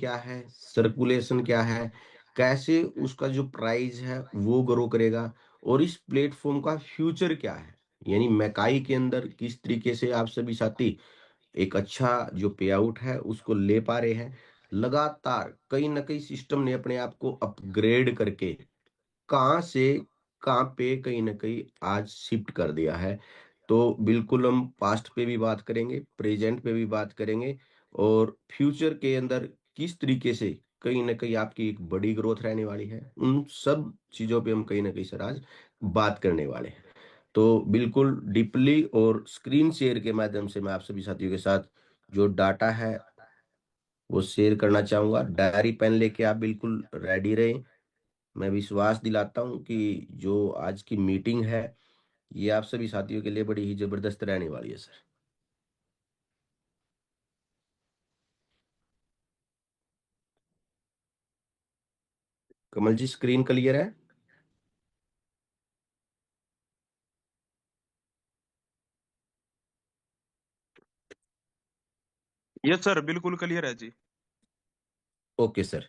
क्या है, सर्कुलेशन क्या है, कैसे उसका जो प्राइस है वो ग्रो करेगा, और इस प्लेटफॉर्म का फ्यूचर क्या है। यानी मैकाई के अंदर किस तरीके से आप सभी साथी एक अच्छा जो पे आउट है उसको ले पा रहे हैं। लगातार कहीं ना कहीं सिस्टम ने अपने आप को अपग्रेड करके कहाँ से कहाँ पे कहीं ना कहीं आज शिफ्ट कर दिया है। तो बिल्कुल हम पास्ट पे भी बात करेंगे, प्रेजेंट पे भी बात करेंगे, और फ्यूचर के अंदर किस तरीके से कहीं ना कहीं आपकी एक बड़ी ग्रोथ रहने वाली है, उन सब चीजों पे हम कहीं ना कहीं सर आज बात करने वाले हैं। तो बिल्कुल डीपली और स्क्रीन शेयर के माध्यम से मैं आप सभी साथियों के साथ जो डाटा है वो शेयर करना चाहूंगा। डायरी पेन लेके आप बिल्कुल रेडी रहें। मैं विश्वास दिलाता हूं कि जो आज की मीटिंग है ये आप सभी साथियों के लिए बड़ी ही जबरदस्त रहने वाली है sir. Kamal ji, screen clear है? यस सर, बिल्कुल क्लियर है जी। Okay sir.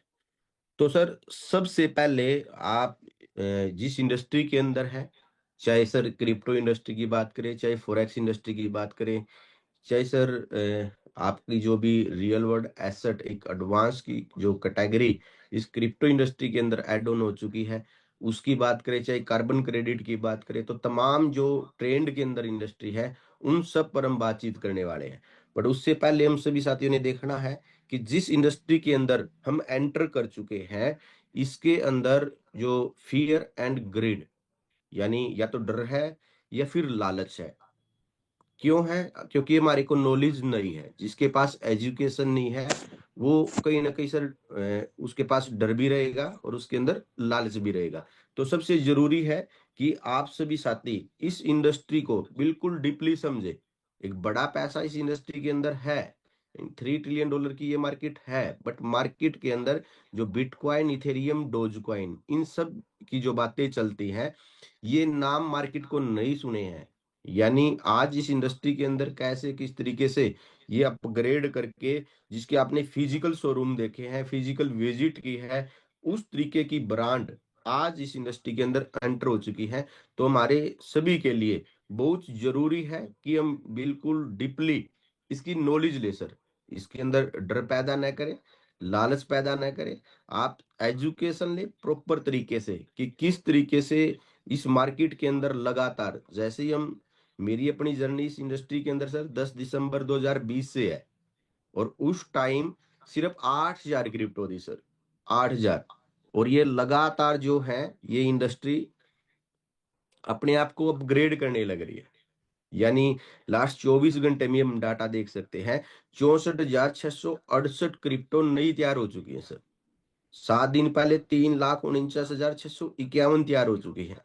तो सर सबसे पहले आप जिस इंडस्ट्री के अंदर है, चाहे सर क्रिप्टो इंडस्ट्री की बात करें, चाहे फॉरेक्स इंडस्ट्री की बात करें, चाहे सर आपकी जो भी रियल वर्ल्ड एसेट एक एडवांस की जो कैटेगरी इस क्रिप्टो इंडस्ट्री के अंदर ऐड ऑन हो चुकी है उसकी बात करें, चाहे कार्बन क्रेडिट की बात करें, तो तमाम जो ट्रेंड के अंदर इंडस्ट्री है उन सब पर हम बातचीत करने वाले हैं। बट उससे पहले हम सभी साथियों ने देखना है कि जिस इंडस्ट्री के अंदर हम एंटर कर चुके हैं इसके अंदर जो फियर एंड ग्रिड, यानी या तो डर है या फिर लालच है। क्यों है? क्योंकि हमारे को नॉलेज नहीं है, जिसके पास एजुकेशन नहीं है वो कहीं ना कहीं सर उसके पास डर भी रहेगा और उसके अंदर लालच भी रहेगा। तो सबसे जरूरी है कि आप सभी साथी इस इंडस्ट्री को बिल्कुल डीपली समझे। एक बड़ा पैसा इस इंडस्ट्री के अंदर है, $3 ट्रिलियन की ये मार्केट है। बट मार्केट के अंदर जो बिटकॉइन, इथेरियम, डोजकॉइन, इन सब की जो बातें चलती हैं ये नाम मार्केट को नहीं सुने हैं। यानी आज इस इंडस्ट्री के अंदर कैसे किस तरीके से ये अपग्रेड करके, जिसके आपने फिजिकल शोरूम देखे हैं, फिजिकल विजिट की है, उस तरीके की ब्रांड आज इस इंडस्ट्री के अंदर एंटर हो चुकी है। तो हमारे सभी के लिए बहुत जरूरी है कि हम बिल्कुल डीपली इसकी नॉलेज ले सर। इसके अंदर डर पैदा न करें, लालच पैदा न करें। आप एजुकेशन ले प्रॉपर तरीके से कि किस तरीके से इस मार्केट के अंदर लगातार, जैसे ही हम, मेरी अपनी जर्नी इस इंडस्ट्री के अंदर सर 10 दिसंबर 2020 से है, और उस टाइम सिर्फ 8,000 क्रिप्टो थी सर, 8,000। और ये लगातार जो है ये इंडस्ट्री अपने आप को अपग्रेड करने लग रही है। यानी लास्ट 24 घंटे में हम डाटा देख सकते हैं, 64,668 क्रिप्टो नई तैयार हो चुकी है सर। 7 दिन पहले 3,49,651 तैयार हो चुकी है।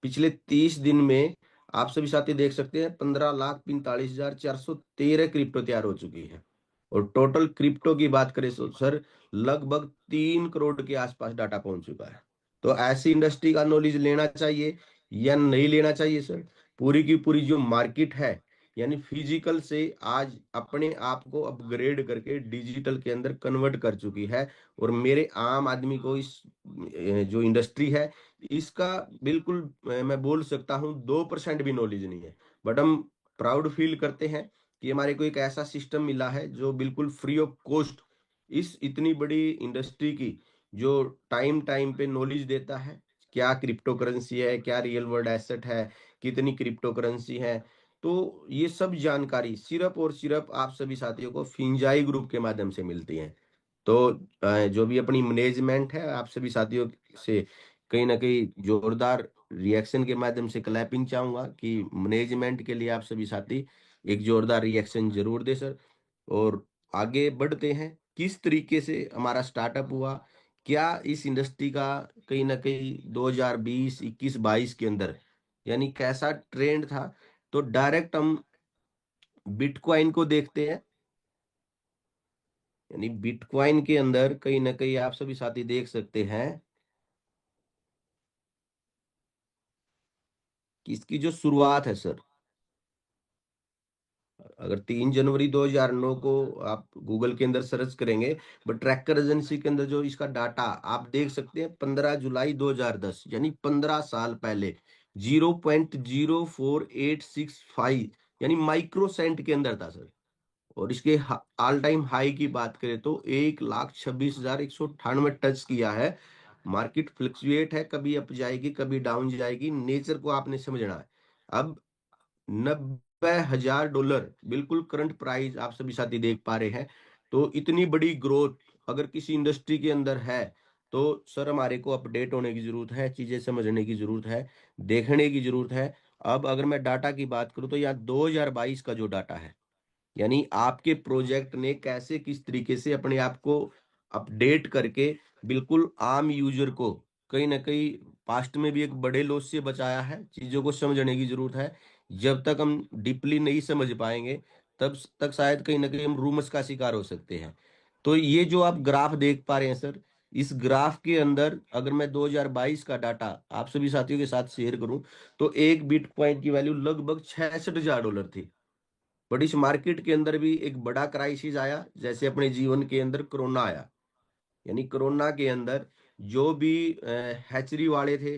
पिछले 30 दिन में आप सभी साथी देख सकते हैं 15,45,413 क्रिप्टो तैयार हो चुकी है। और टोटल क्रिप्टो की बात करें तो सर लगभग 3 करोड़ के आसपास डाटा पहुंच चुका है। तो ऐसी इंडस्ट्री का नॉलेज लेना चाहिए या नहीं लेना चाहिए सर? पूरी की पूरी जो मार्केट है, यानी फिजिकल से आज अपने आप को अपग्रेड करके डिजिटल के अंदर कन्वर्ट कर चुकी है। और मेरे आम आदमी को इस जो इंडस्ट्री है इसका बिल्कुल मैं बोल सकता हूँ 2% भी नॉलेज नहीं है। बट हम प्राउड फील करते हैं कि हमारे को एक ऐसा सिस्टम मिला है जो बिल्कुल फ्री ऑफ कॉस्ट इस इतनी बड़ी इंडस्ट्री की जो टाइम टाइम पे नॉलेज देता है। क्या क्रिप्टो करेंसी है, क्या रियल वर्ल्ड एसेट है, कितनी क्रिप्टो करेंसी है। तो ये सब जानकारी सिर्फ और सिर्फ आप सभी साथियों को फिंजाई ग्रुप के माध्यम से मिलती है। तो जो भी अपनी मैनेजमेंट है आप सभी साथियों से कहीं ना कहीं जोरदार रिएक्शन के माध्यम से क्लैपिंग चाहूंगा कि मैनेजमेंट के लिए आप सभी साथी एक जोरदार रिएक्शन जरूर दे सर। और आगे बढ़ते हैं, किस तरीके से हमारा स्टार्टअप हुआ, क्या इस इंडस्ट्री का कहीं ना कहीं 2020, 21, 22 के अंदर यानी कैसा ट्रेंड था। तो डायरेक्ट हम बिटकॉइन को देखते हैं। यानी बिटकॉइन के अंदर कहीं ना कहीं आप सभी साथी देख सकते हैं कि इसकी जो शुरुआत है सर, अगर 3 जनवरी 2009 को आप गूगल के अंदर सर्च करेंगे, बट ट्रैकर एजेंसी के अंदर जो इसका डाटा आप देख सकते हैं, 15 जुलाई 2010, यानी 15 साल पहले 0.04865 यानी माइक्रो सेंट के अंदर था सर। और इसके ऑल टाइम हाई की बात करें तो 1,26,198 टच किया है। मार्केट फ्लक्चुएट है, कभी अप जाएगी कभी डाउन जाएगी, नेचर को आपने समझना है। अब $90,000 बिल्कुल करंट प्राइस आप सभी साथी देख पा रहे हैं। तो इतनी बड़ी ग्रोथ अगर किसी इंडस्ट्री के अंदर है, तो सर हमारे को अपडेट होने की जरूरत है, चीजें समझने की जरूरत है, देखने की जरूरत है। अब अगर मैं डाटा की बात करूं तो यहाँ 2022 का जो डाटा है, यानी आपके प्रोजेक्ट ने कैसे किस तरीके से अपने आप को अपडेट करके बिल्कुल आम यूजर को कहीं ना कहीं पास्ट में भी एक बड़े लॉस से बचाया है, चीजों को समझने की जरूरत है। जब तक हम डीपली नहीं समझ पाएंगे, तब तक शायद कहीं ना कहीं हम रूमर्स का शिकार हो सकते हैं। तो ये जो आप ग्राफ देख पा रहे हैं सर, इस ग्राफ के अंदर अगर मैं 2022 का डाटा आप सभी साथियों के साथ शेयर करूं, तो एक बिटकॉइन की वैल्यू लगभग $66,000 थी। बट इस मार्केट के अंदर भी एक बड़ा क्राइसिस आया, जैसे अपने जीवन के अंदर कोरोना आया। यानी कोरोना के अंदर जो भी हैचरी वाले थे,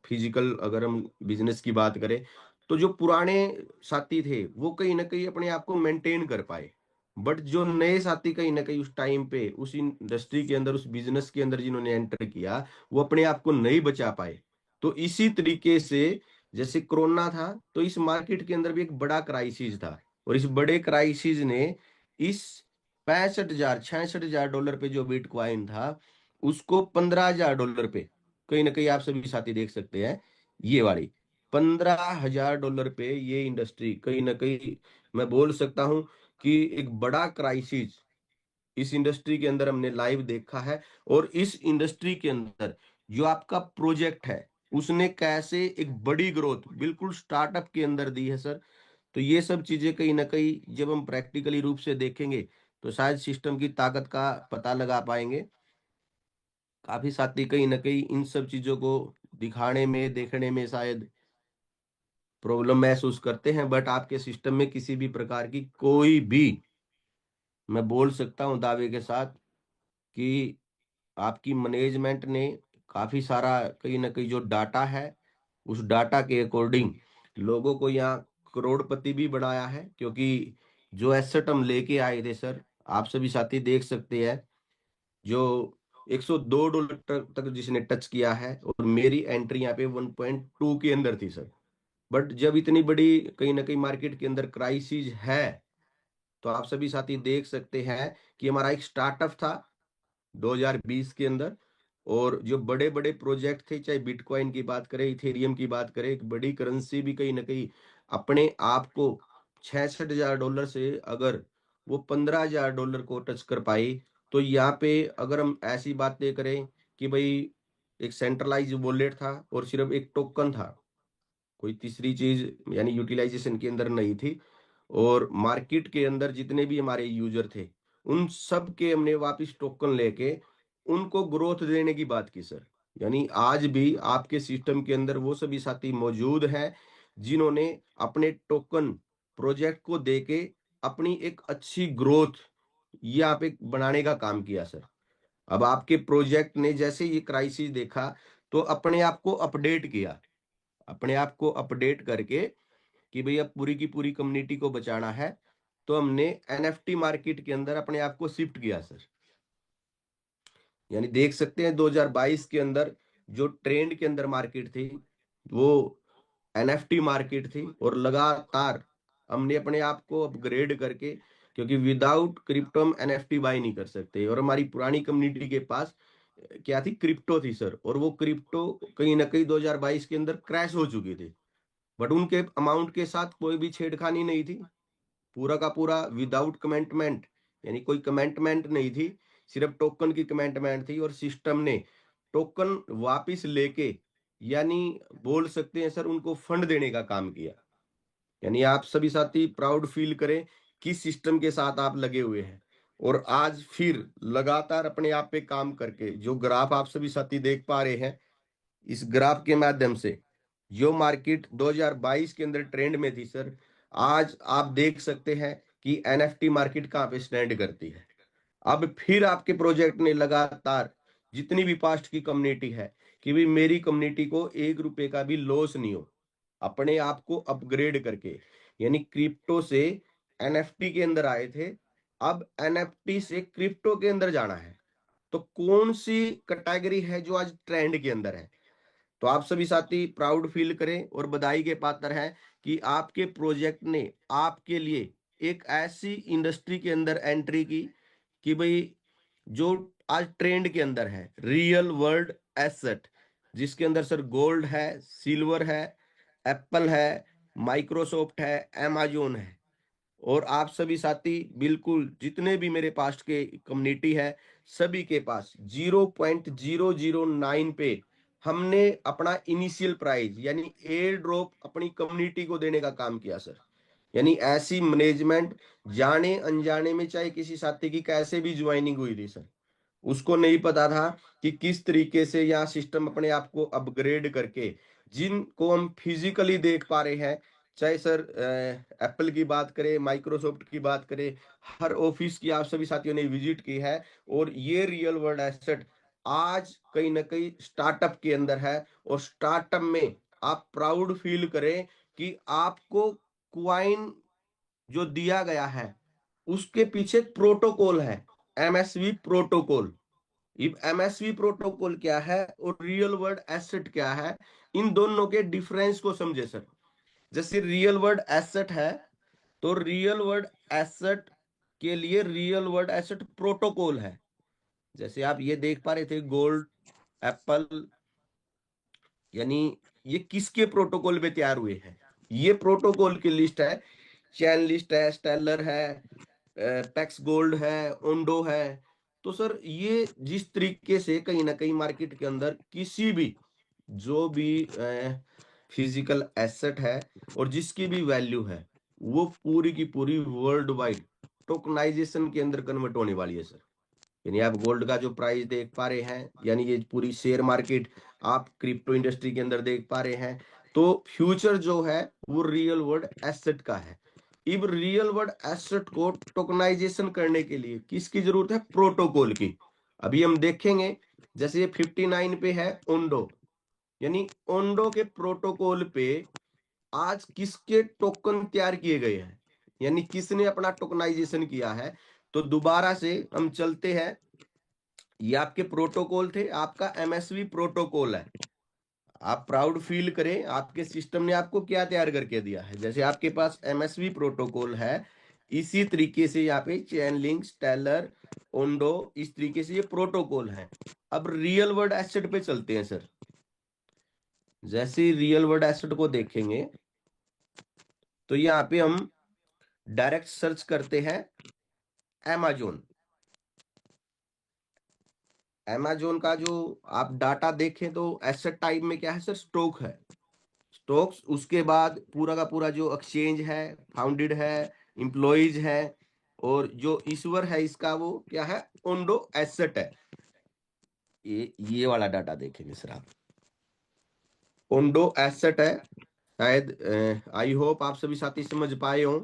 फिजिकल अगर हम बिजनेस की बात करें, तो जो पुराने साथी थे वो कहीं ना कहीं अपने आप को मेंटेन कर पाए। बट जो नए साथी कहीं ना कहीं उस टाइम पे उस इंडस्ट्री के अंदर, उस बिजनेस के अंदर जिन्होंने एंटर किया, वो अपने आप को नहीं बचा पाए। तो इसी तरीके से जैसे कोरोना था, तो इस मार्केट के अंदर भी एक बड़ा क्राइसिस था। और इस बड़े क्राइसिस ने इस 65,000 $66,000 पे जो बिटकॉइन था, उसको $15,000 पे, कहीं ना कहीं आप सभी साथी देख सकते हैं, ये वाली $15,000 पे ये इंडस्ट्री कहीं ना कहीं, मैं बोल सकता हूं कि एक बड़ा क्राइसिस इस इंडस्ट्री के अंदर हमने लाइव देखा है। और इस इंडस्ट्री के अंदर जो आपका प्रोजेक्ट है, उसने कैसे एक बड़ी ग्रोथ बिल्कुल स्टार्टअप के अंदर दी है सर। तो ये सब चीजें कहीं ना कहीं जब हम प्रैक्टिकली रूप से देखेंगे, तो शायद सिस्टम की ताकत का पता लगा पाएंगे। काफी साथी कहीं ना कहीं इन सब चीजों को दिखाने में, देखने में शायद प्रॉब्लम महसूस करते हैं, बट आपके सिस्टम में किसी भी प्रकार की कोई भी, मैं बोल सकता हूं दावे के साथ, कि आपकी मैनेजमेंट ने काफी सारा कहीं ना कहीं जो डाटा है, उस डाटा के अकॉर्डिंग लोगों को यहाँ करोड़पति भी बनाया है। क्योंकि जो एसेट हम लेके आए थे सर, आप सभी साथी देख सकते हैं, जो $102 तक जिसने टच किया है, और मेरी एंट्री यहाँ पे 1.2 के अंदर थी सर। बट जब इतनी बड़ी कहीं ना कहीं मार्केट के अंदर क्राइसिस है, तो आप सभी साथी देख सकते हैं कि हमारा एक स्टार्टअप था 2020 के अंदर, और जो बड़े बड़े प्रोजेक्ट थे, चाहे बिटकॉइन की बात करें, इथेरियम की बात करें, एक बड़ी करेंसी भी कहीं ना कहीं अपने आप को $66,000 से अगर वो $15,000 को टच कर पाई, तो यहाँ पे अगर हम ऐसी बातें करें कि भाई एक सेंट्रलाइज वॉलेट था और सिर्फ एक टोकन था, कोई तीसरी चीज यानी यूटिलाइजेशन के अंदर नहीं थी, और मार्केट के अंदर जितने भी हमारे यूजर थे, उन सब के हमने वापस टोकन लेके उनको ग्रोथ देने की बात की सर। यानी आज भी आपके सिस्टम के अंदर वो सभी साथी मौजूद हैं जिन्होंने अपने टोकन प्रोजेक्ट को देके अपनी एक अच्छी ग्रोथ यहाँ पे बनाने का काम किया सर। अब आपके प्रोजेक्ट ने जैसे ये क्राइसिस देखा, तो अपने आप को अपडेट किया, अपने आप को अपडेट करके कि भैया पूरी की पूरी कम्युनिटी को बचाना है, तो हमने एनएफटी मार्केट के अंदर अपने आप को शिफ्ट किया सर। यानी देख सकते हैं 2022 के अंदर जो ट्रेंड के अंदर मार्केट थी, वो एनएफटी मार्केट थी, और लगातार हमने अपने आप को अपग्रेड करके, क्योंकि विदाउट क्रिप्टो हम एनएफटी बाय नहीं कर सकते, और हमारी पुरानी कम्युनिटी के पास क्या थी, क्रिप्टो थी सर। और वो क्रिप्टो कहीं ना कहीं 2022 के अंदर क्रैश हो चुकी थी। बट उनके अमाउंट के साथ कोई भी छेड़खानी नहीं थी, पूरा का पूरा विदाउट कमेंटमेंट, यानी कोई कमेंटमेंट नहीं थी, सिर्फ टोकन की कमेंटमेंट थी। और सिस्टम ने टोकन वापस लेके, यानी बोल सकते हैं सर, उनको फंड देने का काम किया। यानी आप सभी साथी प्राउड फील करें कि सिस्टम के साथ आप लगे हुए हैं। और आज फिर लगातार अपने आप पे काम करके जो ग्राफ आप सभी साथी देख पा रहे हैं, इस ग्राफ के माध्यम से जो मार्केट 2022 के अंदर ट्रेंड में थी सर, आज आप देख सकते हैं कि एनएफटी मार्केट कहाँ पे स्टैंड करती है। अब फिर आपके प्रोजेक्ट ने लगातार जितनी भी पास्ट की कम्युनिटी है कि भाई मेरी कम्युनिटी को 1 रुपए का भी लॉस नहीं हो, अपने आप को अपग्रेड करके, यानी क्रिप्टो से एनएफटी के अंदर आए थे, अब एनएफटी से क्रिप्टो के अंदर जाना है। तो कौन सी कैटेगरी है जो आज ट्रेंड के अंदर है? तो आप सभी साथी प्राउड फील करें और बधाई के पात्र हैं कि आपके प्रोजेक्ट ने आपके लिए एक ऐसी इंडस्ट्री के अंदर एंट्री की कि भाई जो आज ट्रेंड के अंदर है, रियल वर्ल्ड एसेट, जिसके अंदर सर गोल्ड है, सिल्वर है, एप्पल है, माइक्रोसॉफ्ट है, amazon है। और आप सभी साथी बिल्कुल जितने भी मेरे पास के कम्युनिटी है, सभी के पास 0.009 पे हमने अपना इनिशियल प्राइस यानी एयर ड्रॉप अपनी कम्युनिटी को देने का काम किया सर। यानी ऐसी मैनेजमेंट, जाने अनजाने में चाहे किसी साथी की कैसे भी ज्वाइनिंग हुई थी सर, उसको नहीं पता था कि किस तरीके से यहाँ सिस्टम अपने आप को अपग्रेड करके जिनको हम फिजिकली देख पा रहे हैं, चाहे सर एप्पल की बात करें, माइक्रोसॉफ्ट की बात करें, हर ऑफिस की आप सभी साथियों ने विजिट की है। और ये रियल वर्ल्ड एसेट आज कहीं ना कहीं स्टार्टअप के अंदर है। और स्टार्टअप में आप प्राउड फील करें कि आपको क्वाइन जो दिया गया है उसके पीछे प्रोटोकॉल है, एमएसवी प्रोटोकॉल। ये एमएसवी प्रोटोकॉल क्या है और रियल वर्ल्ड एसेट क्या है, इन दोनों के डिफरेंस को समझे सर। जैसे रियल वर्ल्ड एसेट है, तो रियल वर्ल्ड एसेट के लिए रियल वर्ल्ड एसेट प्रोटोकॉल है। जैसे आप ये देख पा रहे थे गोल्ड, एप्पल, यानी ये किसके प्रोटोकॉल पे तैयार हुए हैं? ये प्रोटोकॉल की लिस्ट है, चैन लिस्ट है, स्टेलर है, पैक्स गोल्ड है, ओंडो है। तो सर ये जिस तरीके से कहीं ना कहीं मार्केट के अंदर किसी भी जो भी फिजिकल एसेट है और जिसकी भी वैल्यू है, वो पूरी की पूरी वर्ल्ड वाइड टोकनाइजेशन के अंदर कन्वर्ट होने वाली है सर। यानी आप गोल्ड का जो प्राइस देख पा रहे हैं, यानी ये पूरी शेयर मार्केट आप क्रिप्टो इंडस्ट्री के अंदर देख पा रहे हैं, तो फ्यूचर जो है वो रियल वर्ल्ड एसेट का है। अब रियल वर्ल्ड एसेट को टोकनाइजेशन करने के लिए किसकी जरूरत है? प्रोटोकॉल की। अभी हम देखेंगे, जैसे ये 59 पे है ओंडो, यानी ओंडो के प्रोटोकॉल पे आज किसके टोकन तैयार किए गए हैं, यानी किसने अपना टोकनाइजेशन किया है। तो दोबारा से हम चलते हैं, ये आपके प्रोटोकॉल थे, आपका एमएसवी प्रोटोकॉल है। आप प्राउड फील करें, आपके सिस्टम ने आपको क्या तैयार करके दिया है। जैसे आपके पास एमएसवी प्रोटोकॉल है, इसी तरीके से यहाँ पे चेन लिंक, स्टेलर, ओंडो, इस तरीके से ये प्रोटोकॉल है। अब रियल वर्ल्ड एसेट पे चलते हैं सर। जैसे रियल वर्ल्ड एसेट को देखेंगे, तो यहाँ पे हम डायरेक्ट सर्च करते हैं amazon। amazon का जो आप डाटा देखें तो एसेट टाइप में क्या है सर? स्टॉक है, स्टॉक्स। उसके बाद पूरा का पूरा जो एक्सचेंज है, फाउंडेड है, इंप्लॉइज है, और जो ईश्वर है इसका वो क्या है? ओंडो एसेट है। ये वाला डाटा देखेंगे सर आप, ओंडो एसेट है। शायद आई होप आप सभी साथी समझ पाए हो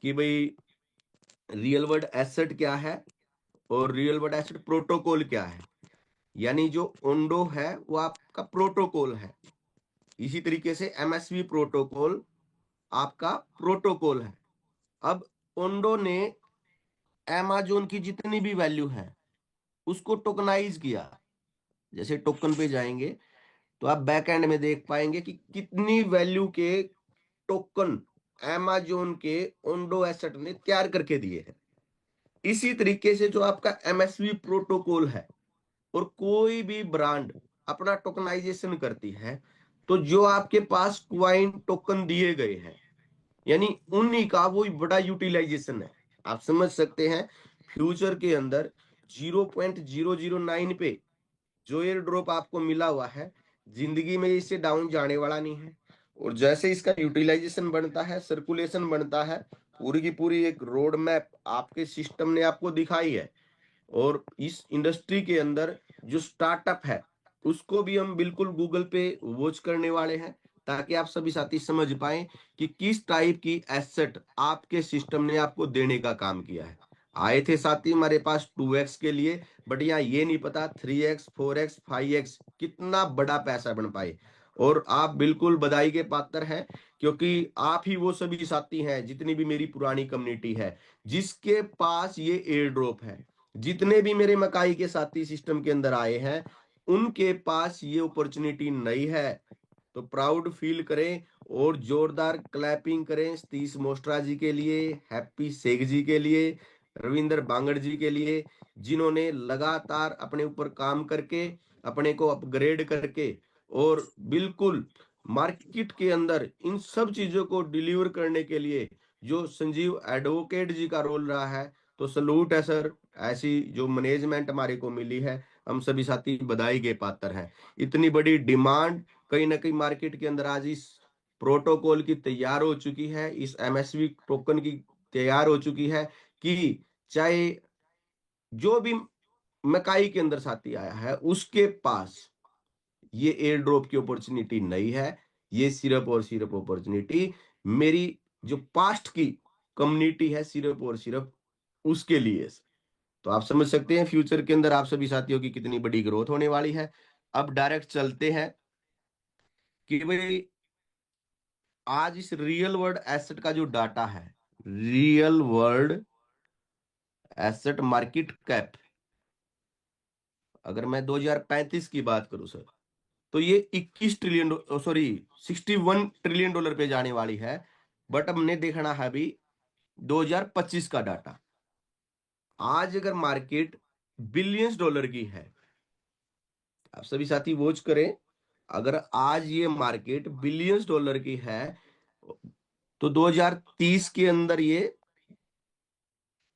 कि भाई रियल वर्ल्ड एसेट क्या है और रियल वर्ल्ड एसेट प्रोटोकॉल क्या है। यानी जो ओंडो है वो आपका प्रोटोकॉल है, इसी तरीके से एमएसवी प्रोटोकॉल आपका प्रोटोकॉल है। अब ओंडो ने amazon की जितनी भी वैल्यू है उसको टोकनाइज किया। जैसे टोकन पे जाएंगे तो आप बैक एंड में देख पाएंगे कि कितनी वैल्यू के टोकन amazon के ओंडो एसेट ने तैयार करके दिए हैं। इसी तरीके से जो आपका एमएसवी प्रोटोकॉल है, और कोई भी ब्रांड अपना टोकनाइजेशन करती है, तो जो आपके पास क्वाइन टोकन दिए गए हैं, यानी उन्हीं का वो बड़ा यूटिलाइजेशन है। आप समझ सकते हैं फ्यूचर के अंदर 0.009 पे जो एयर ड्रॉप आपको मिला हुआ है, जिंदगी में इससे डाउन जाने वाला नहीं है। और जैसे इसका यूटिलाइजेशन बनता है, सर्कुलेशन बनता है, पूरी की पूरी एक रोड मैप आपके सिस्टम ने आपको दिखाई है। और इस इंडस्ट्री के अंदर जो स्टार्टअप है उसको भी हम बिल्कुल गूगल पे वॉच करने वाले हैं। ताकि आप सभी साथी समझ पाए कि किस टाइप की एसेट आपके सिस्टम ने आपको देने का काम किया है। आए थे साथी हमारे पास 2x के लिए, बट यहाँ ये नहीं पता 3x 4x 5x कितना बड़ा पैसा बन पाए। और आप बिल्कुल बधाई के पात्र हैं, क्योंकि आप ही वो सभी साथी हैं, जितनी भी मेरी पुरानी कम्युनिटी है, जिसके पास ये एयर ड्रॉप है। जितने भी मेरे मकाई के साथी सिस्टम के अंदर आए हैं, उनके पास ये अपॉर्चुनिटी नहीं है। तो प्राउड फील करें और जोरदार क्लैपिंग करें सतीश मोस्ट्रा जी के लिए, हैप्पी शेख जी के लिए, रविंद्र बांगड़ जी के लिए, जिन्होंने लगातार अपने ऊपर काम करके, अपने को अपग्रेड करके, और बिल्कुल मार्केट के अंदर इन सब चीजों को डिलीवर करने के लिए जो संजीव एडवोकेट जी का रोल रहा है। तो सलूट है सर, ऐसी जो मैनेजमेंट हमारे को मिली है, हम सभी साथी बधाई के पात्र हैं। इतनी बड़ी डिमांड कहीं ना कहीं मार्केट के अंदर आज इस प्रोटोकॉल की तैयार हो चुकी है, इस एमएसवी टोकन की तैयार हो चुकी है, कि चाहे जो भी मकाई के अंदर साथी आया है, उसके पास ये एयर ड्रॉप की अपॉर्चुनिटी नहीं है। ये सिर्फ और सिर्फ अपॉर्चुनिटी मेरी जो पास्ट की कम्युनिटी है, सिर्फ और सिर्फ उसके लिए है। तो आप समझ सकते हैं फ्यूचर के अंदर आप सभी साथियों की कितनी बड़ी ग्रोथ होने वाली है। अब डायरेक्ट चलते हैं कि भाई आज इस रियल वर्ल्ड एसेट का जो डाटा है, real world asset market cap, अगर मैं 2035 की बात करूं सर, तो ये 21 ट्रिलियन, सॉरी 61 ट्रिलियन डॉलर पे जाने वाली है। बट हमने देखना है अभी 2025 का डाटा। आज अगर मार्केट बिलियंस डॉलर की है, आप सभी साथी वॉच करें, अगर आज ये मार्केट बिलियंस डॉलर की है, तो 2030 के अंदर ये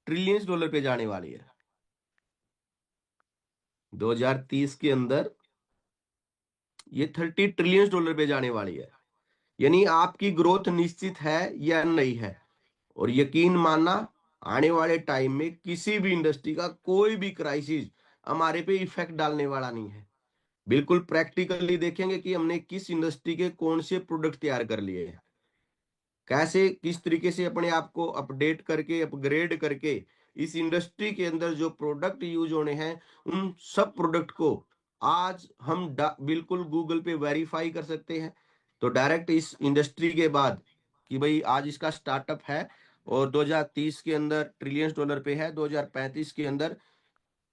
ट्रिलियंस डॉलर पे जाने वाली है। 2030 के अंदर ये 30 ट्रिलियन डॉलर पे जाने वाली है। यानी आपकी ग्रोथ निश्चित है या नहीं है। और यकीन मानना, आने वाले टाइम में किसी भी इंडस्ट्री का कोई भी क्राइसिस हमारे पे इफेक्ट डालने वाला नहीं है। बिल्कुल प्रैक्टिकली देखेंगे कि हमने किस इंडस्ट्री के कौन से प्रोडक्ट तैयार कर लिए हैं, कैसे किस तरीके से अपने आप को अपडेट करके अपग्रेड करके इस इंडस्ट्री के अंदर जो प्रोडक्ट यूज होने हैं, उन सब प्रोडक्ट को आज हम बिल्कुल गूगल पे वेरीफाई कर सकते हैं। तो डायरेक्ट इस इंडस्ट्री के बाद कि भाई आज इसका स्टार्टअप है और 2030 के अंदर ट्रिलियंस डॉलर पे है, 2035 के अंदर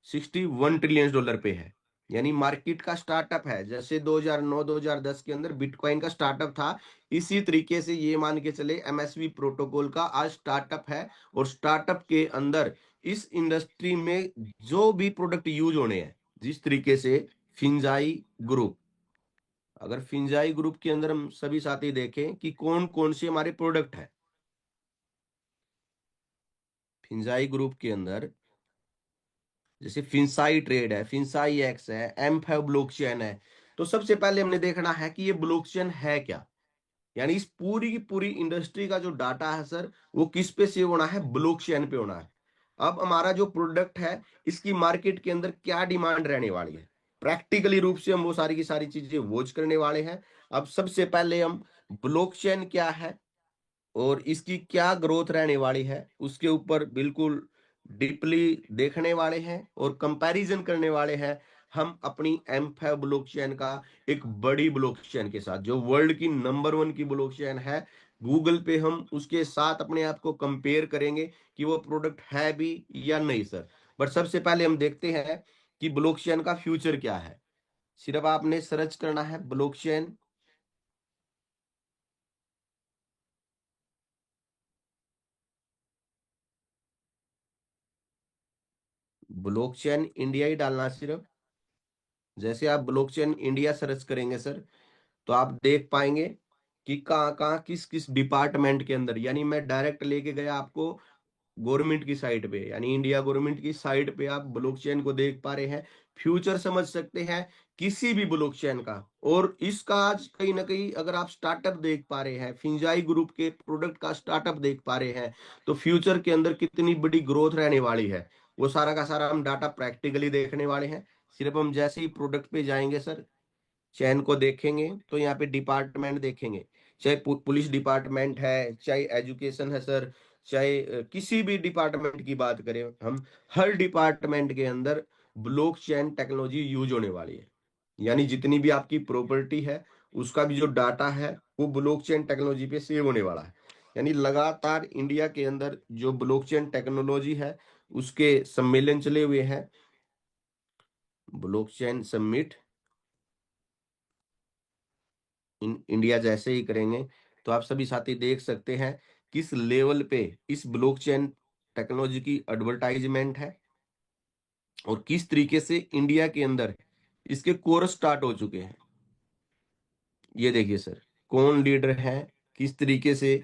61 ट्रिलियन डॉलर पे है। यानी मार्केट का स्टार्टअप है, जैसे 2009-2010 के अंदर बिटकॉइन का स्टार्टअप था, इसी तरीके से ये मान के चले एमएसवी प्रोटोकॉल का आज स्टार्टअप है। और स्टार्टअप के अंदर इस इंडस्ट्री में जो भी प्रोडक्ट यूज होने हैं, जिस तरीके से फिंजाई ग्रुप, अगर फिंजाई ग्रुप के अंदर हम सभी साथी देखें कि कौन कौन से हमारे प्रोडक्ट है, फिंजाई ग्रुप के अंदर जैसे फिंसाई ट्रेड है, फिंसाई एक्स है, एम्फ ब्लॉकचेन है। तो सबसे पहले हमने देखना है कि ये ब्लॉकचेन है क्या। यानी इस पूरी की पूरी इंडस्ट्री का जो डाटा है सर, वो किस पे सेव होना है, ब्लॉकचेन पे होना है। अब हमारा जो प्रोडक्ट है, इसकी मार्केट के अंदर क्या डिमांड रहने वाली है, प्रैक्टिकली रूप से हम वो सारी की सारी चीजें वॉच करने वाले हैं। अब सबसे पहले हम ब्लॉकचेन क्या है और इसकी क्या ग्रोथ रहने वाली है, उसके ऊपर बिल्कुल डीपली देखने वाले हैं और कंपैरिजन करने वाले हैं हम अपनी एम5 ब्लॉकचेन का एक बड़ी ब्लॉकचेन के साथ, जो वर्ल्ड की नंबर 1 की ब्लॉकचेन है। गूगल पे हम उसके साथ अपने आप को कंपेयर करेंगे कि वो प्रोडक्ट है भी या नहीं सर। बट सबसे पहले हम देखते हैं कि ब्लॉकचेन का फ्यूचर क्या है। सिर्फ आपने सर्च करना है ब्लॉकचेन, ब्लॉकचेन इंडिया ही डालना सिर्फ। जैसे आप ब्लॉकचेन इंडिया सर्च करेंगे सर, तो आप देख पाएंगे कि कहाँ कहाँ किस किस डिपार्टमेंट के अंदर, यानी मैं डायरेक्ट लेके गया आपको गवर्नमेंट की साइट पे, यानी इंडिया गवर्नमेंट की साइट पे आप ब्लॉकचेन को देख पा रहे हैं, फ्यूचर समझ सकते हैं किसी भी ब्लॉकचेन का। और इसका आज कहीं ना कहीं अगर आप स्टार्टअप देख पा रहे हैं, फिंजाई ग्रुप के प्रोडक्ट का स्टार्टअप देख पा रहे हैं, तो फ्यूचर के अंदर कितनी बड़ी ग्रोथ रहने वाली है, वो सारा का सारा हम डाटा प्रैक्टिकली देखने वाले हैं। सिर्फ हम जैसे ही प्रोडक्ट पे जाएंगे सर, चैन को देखेंगे तो यहाँ पे डिपार्टमेंट देखेंगे, चाहे पुलिस डिपार्टमेंट है, चाहे एजुकेशन है सर, चाहे किसी भी डिपार्टमेंट की बात करें हम, हर डिपार्टमेंट के अंदर ब्लॉकचेन टेक्नोलॉजी यूज होने वाली है। यानी जितनी भी आपकी प्रॉपर्टी है, उसका भी जो डाटा है वो ब्लॉकचेन टेक्नोलॉजी पे सेव होने वाला है। यानी लगातार इंडिया के अंदर जो ब्लॉकचेन टेक्नोलॉजी है उसके सम्मेलन चले हुए हैं, ब्लॉकचेन समिट इन इंडिया जैसे ही करेंगे, तो आप सभी साथी देख सकते हैं किस लेवल पे इस ब्लॉकचेन टेक्नोलॉजी की एडवर्टाइजमेंट है और किस तरीके से इंडिया के अंदर इसके कोर्स स्टार्ट हो चुके हैं। ये देखिए सर, कौन लीडर है, किस तरीके से,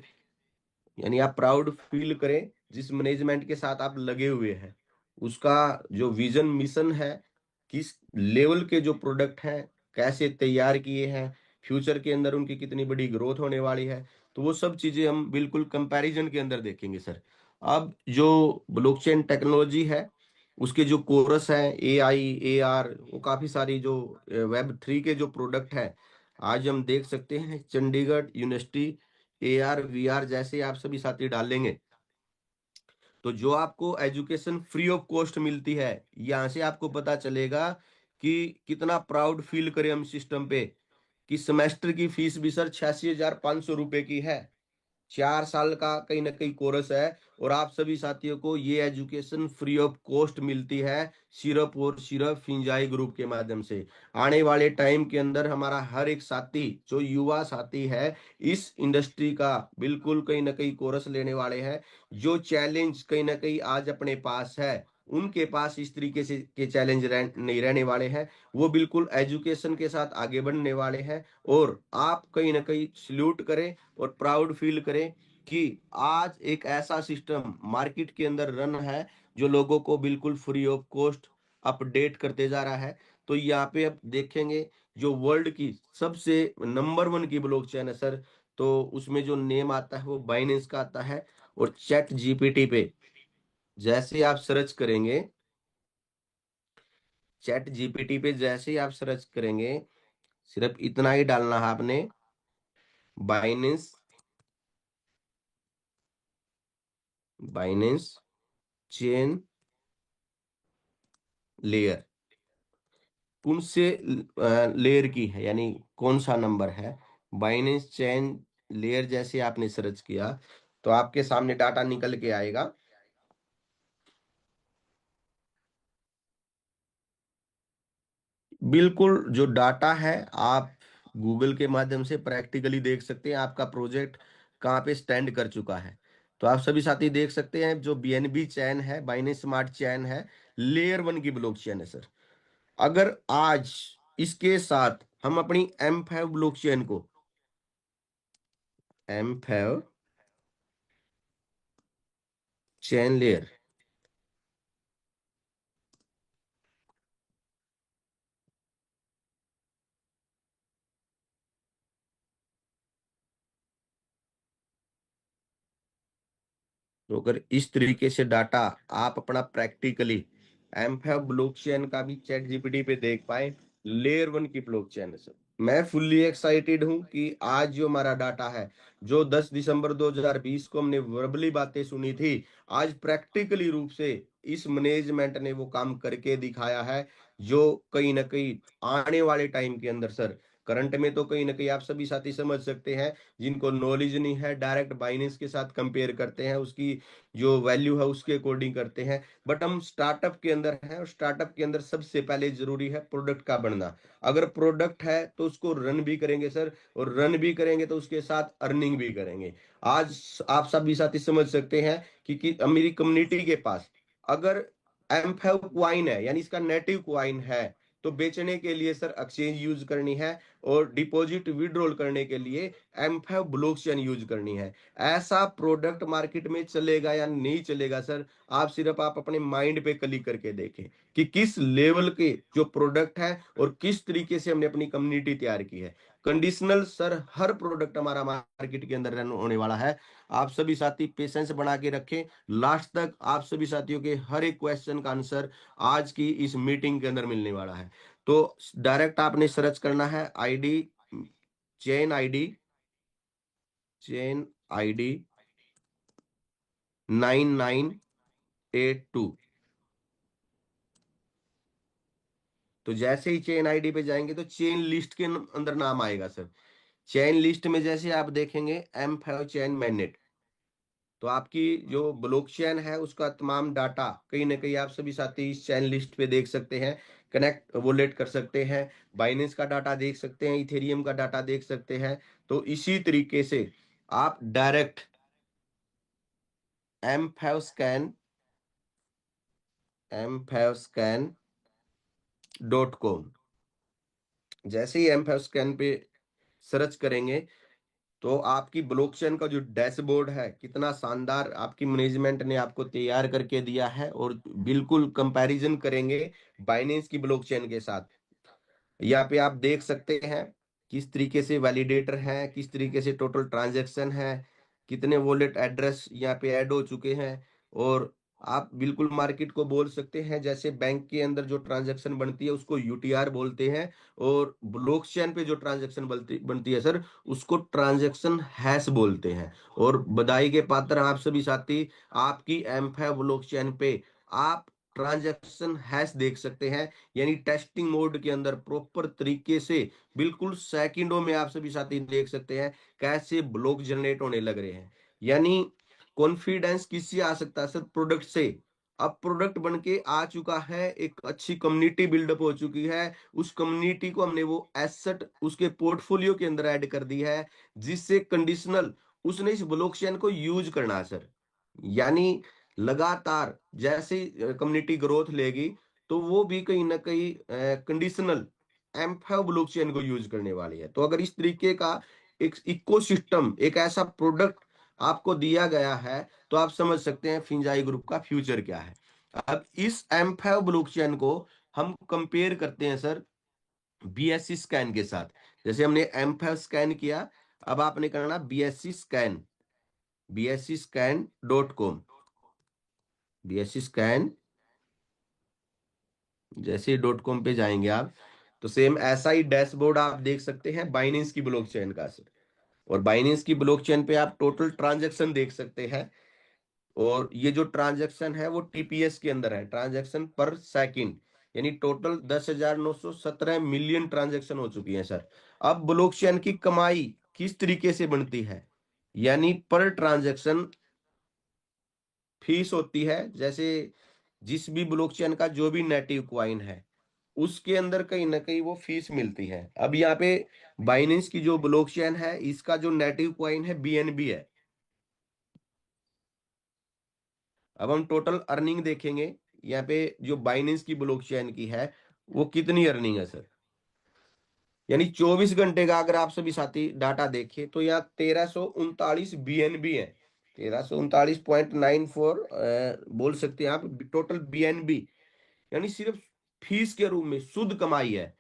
यानी आप प्राउड फील करें जिस मैनेजमेंट के साथ आप लगे हुए हैं, उसका जो विजन मिशन है, किस लेवल के जो प्रोडक्ट हैं, कैसे तैयार किए हैं, फ्यूचर के अंदर उनकी कितनी बड़ी ग्रोथ होने वाली है, तो वो सब चीजें हम बिल्कुल कंपैरिजन के अंदर देखेंगे सर। अब जो ब्लॉकचेन टेक्नोलॉजी है उसके जो कोरस है, AI AR, वो काफी सारी जो Web3 के जो प्रोडक्ट है, आज हम देख सकते हैं चंडीगढ़ यूनिवर्सिटी AR VR जैसे आप सभी साथी डालेंगे तो जो आपको एजुकेशन फ्री ऑफ कॉस्ट मिलती है, यहाँ से आपको पता चलेगा कि कितना प्राउड फील करें हम सिस्टम पे, कि सेमेस्टर की फीस भी सर 86,500 रुपए की है। 4 साल का कहीं ना कहीं कोर्स है और आप सभी साथियों को ये एजुकेशन फ्री ऑफ कॉस्ट मिलती है, सिर्फ और सिर्फ फिंजाई ग्रुप के माध्यम से। आने वाले टाइम के अंदर हमारा हर एक साथी जो युवा साथी है इस इंडस्ट्री का बिल्कुल कहीं ना कहीं कोर्स लेने वाले हैं। जो चैलेंज कहीं ना कहीं आज अपने पास है, उनके पास इस तरीके से के चैलेंज नहीं रहने वाले हैं। वो बिल्कुल एजुकेशन के साथ आगे बढ़ने वाले हैं। और आप कहीं ना कहीं सल्यूट करें और प्राउड फील करें कि आज एक ऐसा सिस्टम मार्केट के अंदर रन है जो लोगों को बिल्कुल फ्री ऑफ कॉस्ट अपडेट करते जा रहा है। तो यहाँ पे अब देखेंगे जो वर्ल्ड की सबसे नंबर 1 की ब्लॉकचेन है सर, तो उसमें जो नेम आता है वो बाइनेंस का आता है। और चैट जीपीटी पे जैसे ही आप सर्च करेंगे, चैट जीपीटी पे जैसे ही आप सर्च करेंगे, सिर्फ इतना ही डालना है आपने, बाइनेंस, बाइनेंस चेन लेयर, कौन से लेयर की है, यानी कौन सा नंबर है। बाइनेंस चेन लेयर जैसे आपने सर्च किया तो आपके सामने डाटा निकल के आएगा। बिल्कुल जो डाटा है आप गूगल के माध्यम से प्रैक्टिकली देख सकते हैं आपका प्रोजेक्ट कहाँ पे स्टैंड कर चुका है। तो आप सभी साथी देख सकते हैं जो BNB चैन है, बाइनेंस स्मार्ट चैन है, लेयर 1 की ब्लॉकचेन है सर। अगर आज इसके साथ हम अपनी M5 ब्लॉकचेन को, M5 चेन लेयर, तो अगर इस तरीके से डाटा आप अपना प्रैक्टिकली M5 ब्लॉकचेन का भी चैट जीपीटी पे देख पाए, लेयर 1 की ब्लॉकचेन है सर। मैं फुल्ली एक्साइटेड हूं कि आज जो हमारा डाटा है, जो 10 दिसंबर 2020 को हमने वर्बली बातें सुनी थी, आज प्रैक्टिकली रूप से इस मैनेजमेंट ने वो काम करके दिखाया है, जो कहीं ना कहीं आने वाले टाइम के अंदर सर, करंट में तो कहीं ना कहीं आप सभी साथी समझ सकते हैं, जिनको नॉलेज नहीं है डायरेक्ट बाइनेंस के साथ कंपेयर करते हैं, उसकी जो वैल्यू है उसके अकॉर्डिंग करते हैं। बट हम स्टार्टअप के अंदर हैं और स्टार्टअप के अंदर सबसे पहले जरूरी है प्रोडक्ट का बनना। अगर प्रोडक्ट है तो उसको रन भी करेंगे सर, और रन भी करेंगे तो उसके साथ अर्निंग भी करेंगे। आज आप सभी साथी समझ सकते हैं कि मेरी कम्युनिटी के पास अगर M5 क्वाइन है, यानी इसका नेटिव क्वाइन है, तो बेचने के लिए सर एक्सचेंज यूज करनी है और डिपॉजिट विड्रॉल करने के लिए M5 ब्लॉकचेन यूज करनी है। ऐसा प्रोडक्ट मार्केट में चलेगा या नहीं चलेगा सर, आप सिर्फ आप अपने माइंड पे क्लिक करके देखें कि किस लेवल के जो प्रोडक्ट है और किस तरीके से हमने अपनी कम्युनिटी तैयार की है। कंडीशनल सर हर प्रोडक्ट हमारा मार्केट के अंदर रन होने वाला है। आप सभी साथी पेशेंस बना के रखें, लास्ट तक आप सभी साथियों के हर एक क्वेश्चन का आंसर आज की इस मीटिंग के अंदर मिलने वाला है। तो डायरेक्ट आपने सर्च करना है ID, chain ID, chain ID 9982। तो जैसे ही चेन आईडी पे जाएंगे तो चेन लिस्ट के अंदर नाम आएगा सर। चेन लिस्ट में जैसे आप देखेंगे M5 चेन मैग्नेट, तो आपकी जो ब्लॉकचेन है उसका तमाम डाटा कहीं ना कहीं आप सभी साथी इस चैन लिस्ट पे देख सकते हैं। कनेक्ट वॉलेट कर सकते हैं, बाइनेंस का डाटा देख सकते हैं, इथेरियम का डाटा देख सकते हैं। तो इसी तरीके से आप डायरेक्ट M5 स्कैन, M5scan.com, जैसे ही M5 स्कैन पे सर्च करेंगे तो आपकी ब्लॉकचेन का जो डैशबोर्ड है कितना शानदार आपकी मैनेजमेंट ने आपको तैयार करके दिया है, और बिल्कुल कंपैरिजन करेंगे बाइनेंस की ब्लॉकचेन के साथ। यहाँ पे आप देख सकते हैं किस तरीके से वैलिडेटर है, किस तरीके से टोटल ट्रांजैक्शन है, कितने वॉलेट एड्रेस यहाँ पे ऐड हो चुके हैं। और आप बिल्कुल मार्केट को बोल सकते हैं जैसे बैंक के अंदर जो ट्रांजैक्शन बनती है उसको यूटीआर बोलते हैं, और ब्लॉकचेन पे जो ट्रांजैक्शन बनती बनती है सर उसको ट्रांजैक्शन हैश बोलते हैं। और बधाई के पात्र आप सभी साथी, आपकी M5 ब्लॉकचेन पे आप ट्रांजैक्शन हैश देख सकते हैं। यानी टेस्टिंग मोड के अंदर प्रॉपर तरीके से बिल्कुल सेकंडों में आप सभी साथी देख सकते हैं कैसे ब्लॉक जनरेट होने लग रहे हैं। यानी कॉन्फिडेंस किससे आ सकता है सर? प्रोडक्ट से। अब प्रोडक्ट बन के आ चुका है, एक अच्छी कम्युनिटी बिल्डअप हो चुकी है, उस कम्युनिटी को हमने वो एसेट उसके पोर्टफोलियो के अंदर ऐड कर दी है, जिससे कंडीशनल उसने इस ब्लॉकचेन को यूज करना है सर। यानी लगातार जैसे कम्युनिटी ग्रोथ लेगी तो वो भी कहीं ना कहीं कंडीशनल M5 ब्लॉकचेन को यूज करने वाली है। तो अगर इस तरीके का एक इकोसिस्टम, एक ऐसा प्रोडक्ट आपको दिया गया है, तो आप समझ सकते हैं फिंजाई ग्रुप का फ्यूचर क्या है। अब इस M5 ब्लॉकचेन को हम कंपेयर करते हैं सर BSC स्कैन के साथ। जैसे हमने M5 स्कैन किया, अब आपने करना BSC स्कैन, BSCscan.com, BSCscan जैसे .com पे जाएंगे आप तो सेम ऐसा ही डैशबोर्ड आप देख सकते हैं बाइनेंस की ब्लॉकचेन का सर। और बाइनेंस की ब्लॉकचेन पे आप टोटल ट्रांजैक्शन देख सकते हैं, और ये जो ट्रांजैक्शन है वो TPS के अंदर है, ट्रांजैक्शन पर सेकंड। यानी टोटल 10,917 मिलियन ट्रांजैक्शन हो चुकी है सर। अब ब्लॉकचेन की कमाई किस तरीके से बनती है, यानी पर ट्रांजैक्शन फीस होती है। जैसे जिस भी ब्लॉकचेन का जो भी नेटिव क्वाइन है उसके अंदर कहीं ना कहीं वो फीस मिलती है। अब यहाँ पे बाइनेंस की जो ब्लॉकचेन है इसका जो नेटिव क्वाइन है BNB है। अब हम टोटल अर्निंग देखेंगे यहाँ पे, जो बाइनेंस की ब्लॉकचेन की है वो कितनी अर्निंग है सर। यानी 24 घंटे का अगर आप सभी साथी डाटा देखें तो यहाँ 1339 BNB है, 1339.94 बोल सकते हैं आप टोटल BNB। यानी सिर्फ फीस के रूप में शुद्ध कमाई है।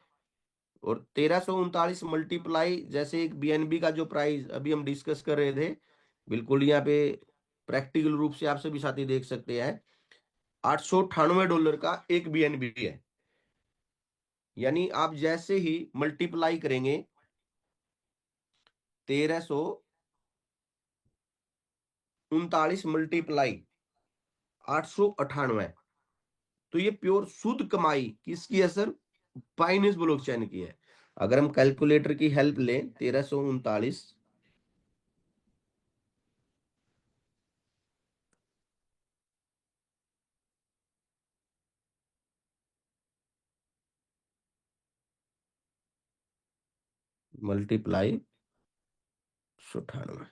और 1339 मल्टीप्लाई, जैसे एक BNB का जो प्राइस अभी हम डिस्कस कर रहे थे, बिल्कुल यहाँ पे प्रैक्टिकल रूप से आप सभी साथी देख सकते हैं $898 का एक BNB है। यानी आप जैसे ही मल्टीप्लाई करेंगे 1339 मल्टीप्लाई 898, तो ये प्योर शुद्ध कमाई किसकी है सर? बाइनेंस ब्लॉकचेन की है। अगर हम कैलकुलेटर की हेल्प लें, 1339 मल्टीप्लाई 198,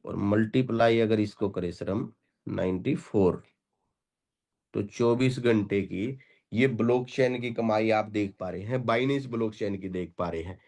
और मल्टीप्लाई अगर इसको करें सर हम 94, तो 24 घंटे की ये ब्लॉकचेन की कमाई आप देख पा रहे हैं, बाइनेंस ब्लॉकचेन की देख पा रहे हैं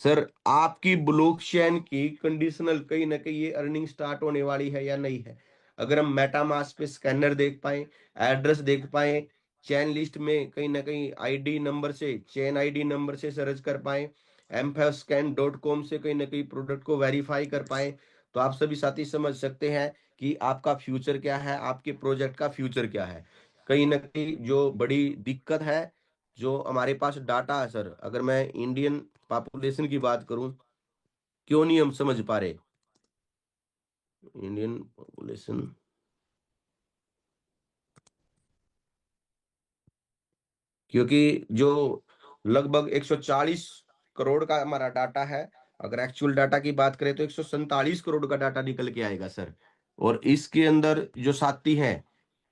सर। आपकी ब्लॉकचेन की कंडीशनल कहीं ना कहीं ये अर्निंग स्टार्ट होने वाली है या नहीं है। अगर हम मेटामास्क पे स्कैनर देख पाए, एड्रेस देख पाए, चेन लिस्ट में कहीं ना कहीं आईडी नंबर से, चेन आईडी नंबर से सर्च कर पाए, mfscan.com से कहीं ना कहीं प्रोडक्ट को वेरीफाई कर पाए, तो आप सभी साथी समझ सकते हैं कि आपका फ्यूचर क्या है, आपके प्रोजेक्ट का फ्यूचर क्या है। कहीं ना कहीं जो बड़ी दिक्कत है, जो हमारे पास डाटा है सर, अगर मैं इंडियन पॉपुलेशन की बात करूं, क्यों नहीं हम समझ पा रहे इंडियन पॉपुलेशन, क्योंकि जो लगभग 140 करोड़ का हमारा डाटा है, अगर एक्चुअल डाटा की बात करें तो 147 करोड़ का डाटा निकल के आएगा सर। और इसके अंदर जो साथी हैं,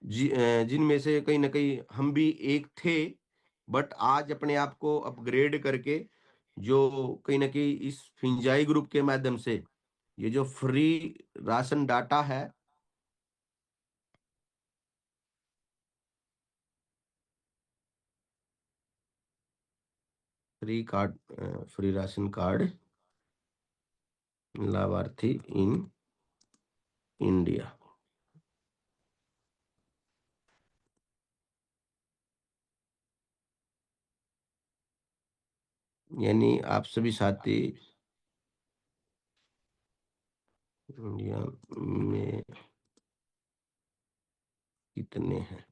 जिनमें से कहीं ना कहीं हम भी एक थे, बट आज अपने आप को अपग्रेड करके जो कहीं ना कहीं इस फिंजाई ग्रुप के माध्यम से ये जो फ्री राशन डाटा है, free card, free ration card लाभार्थी इन इंडिया, यानी आप सभी साथी इंडिया में कितने हैं।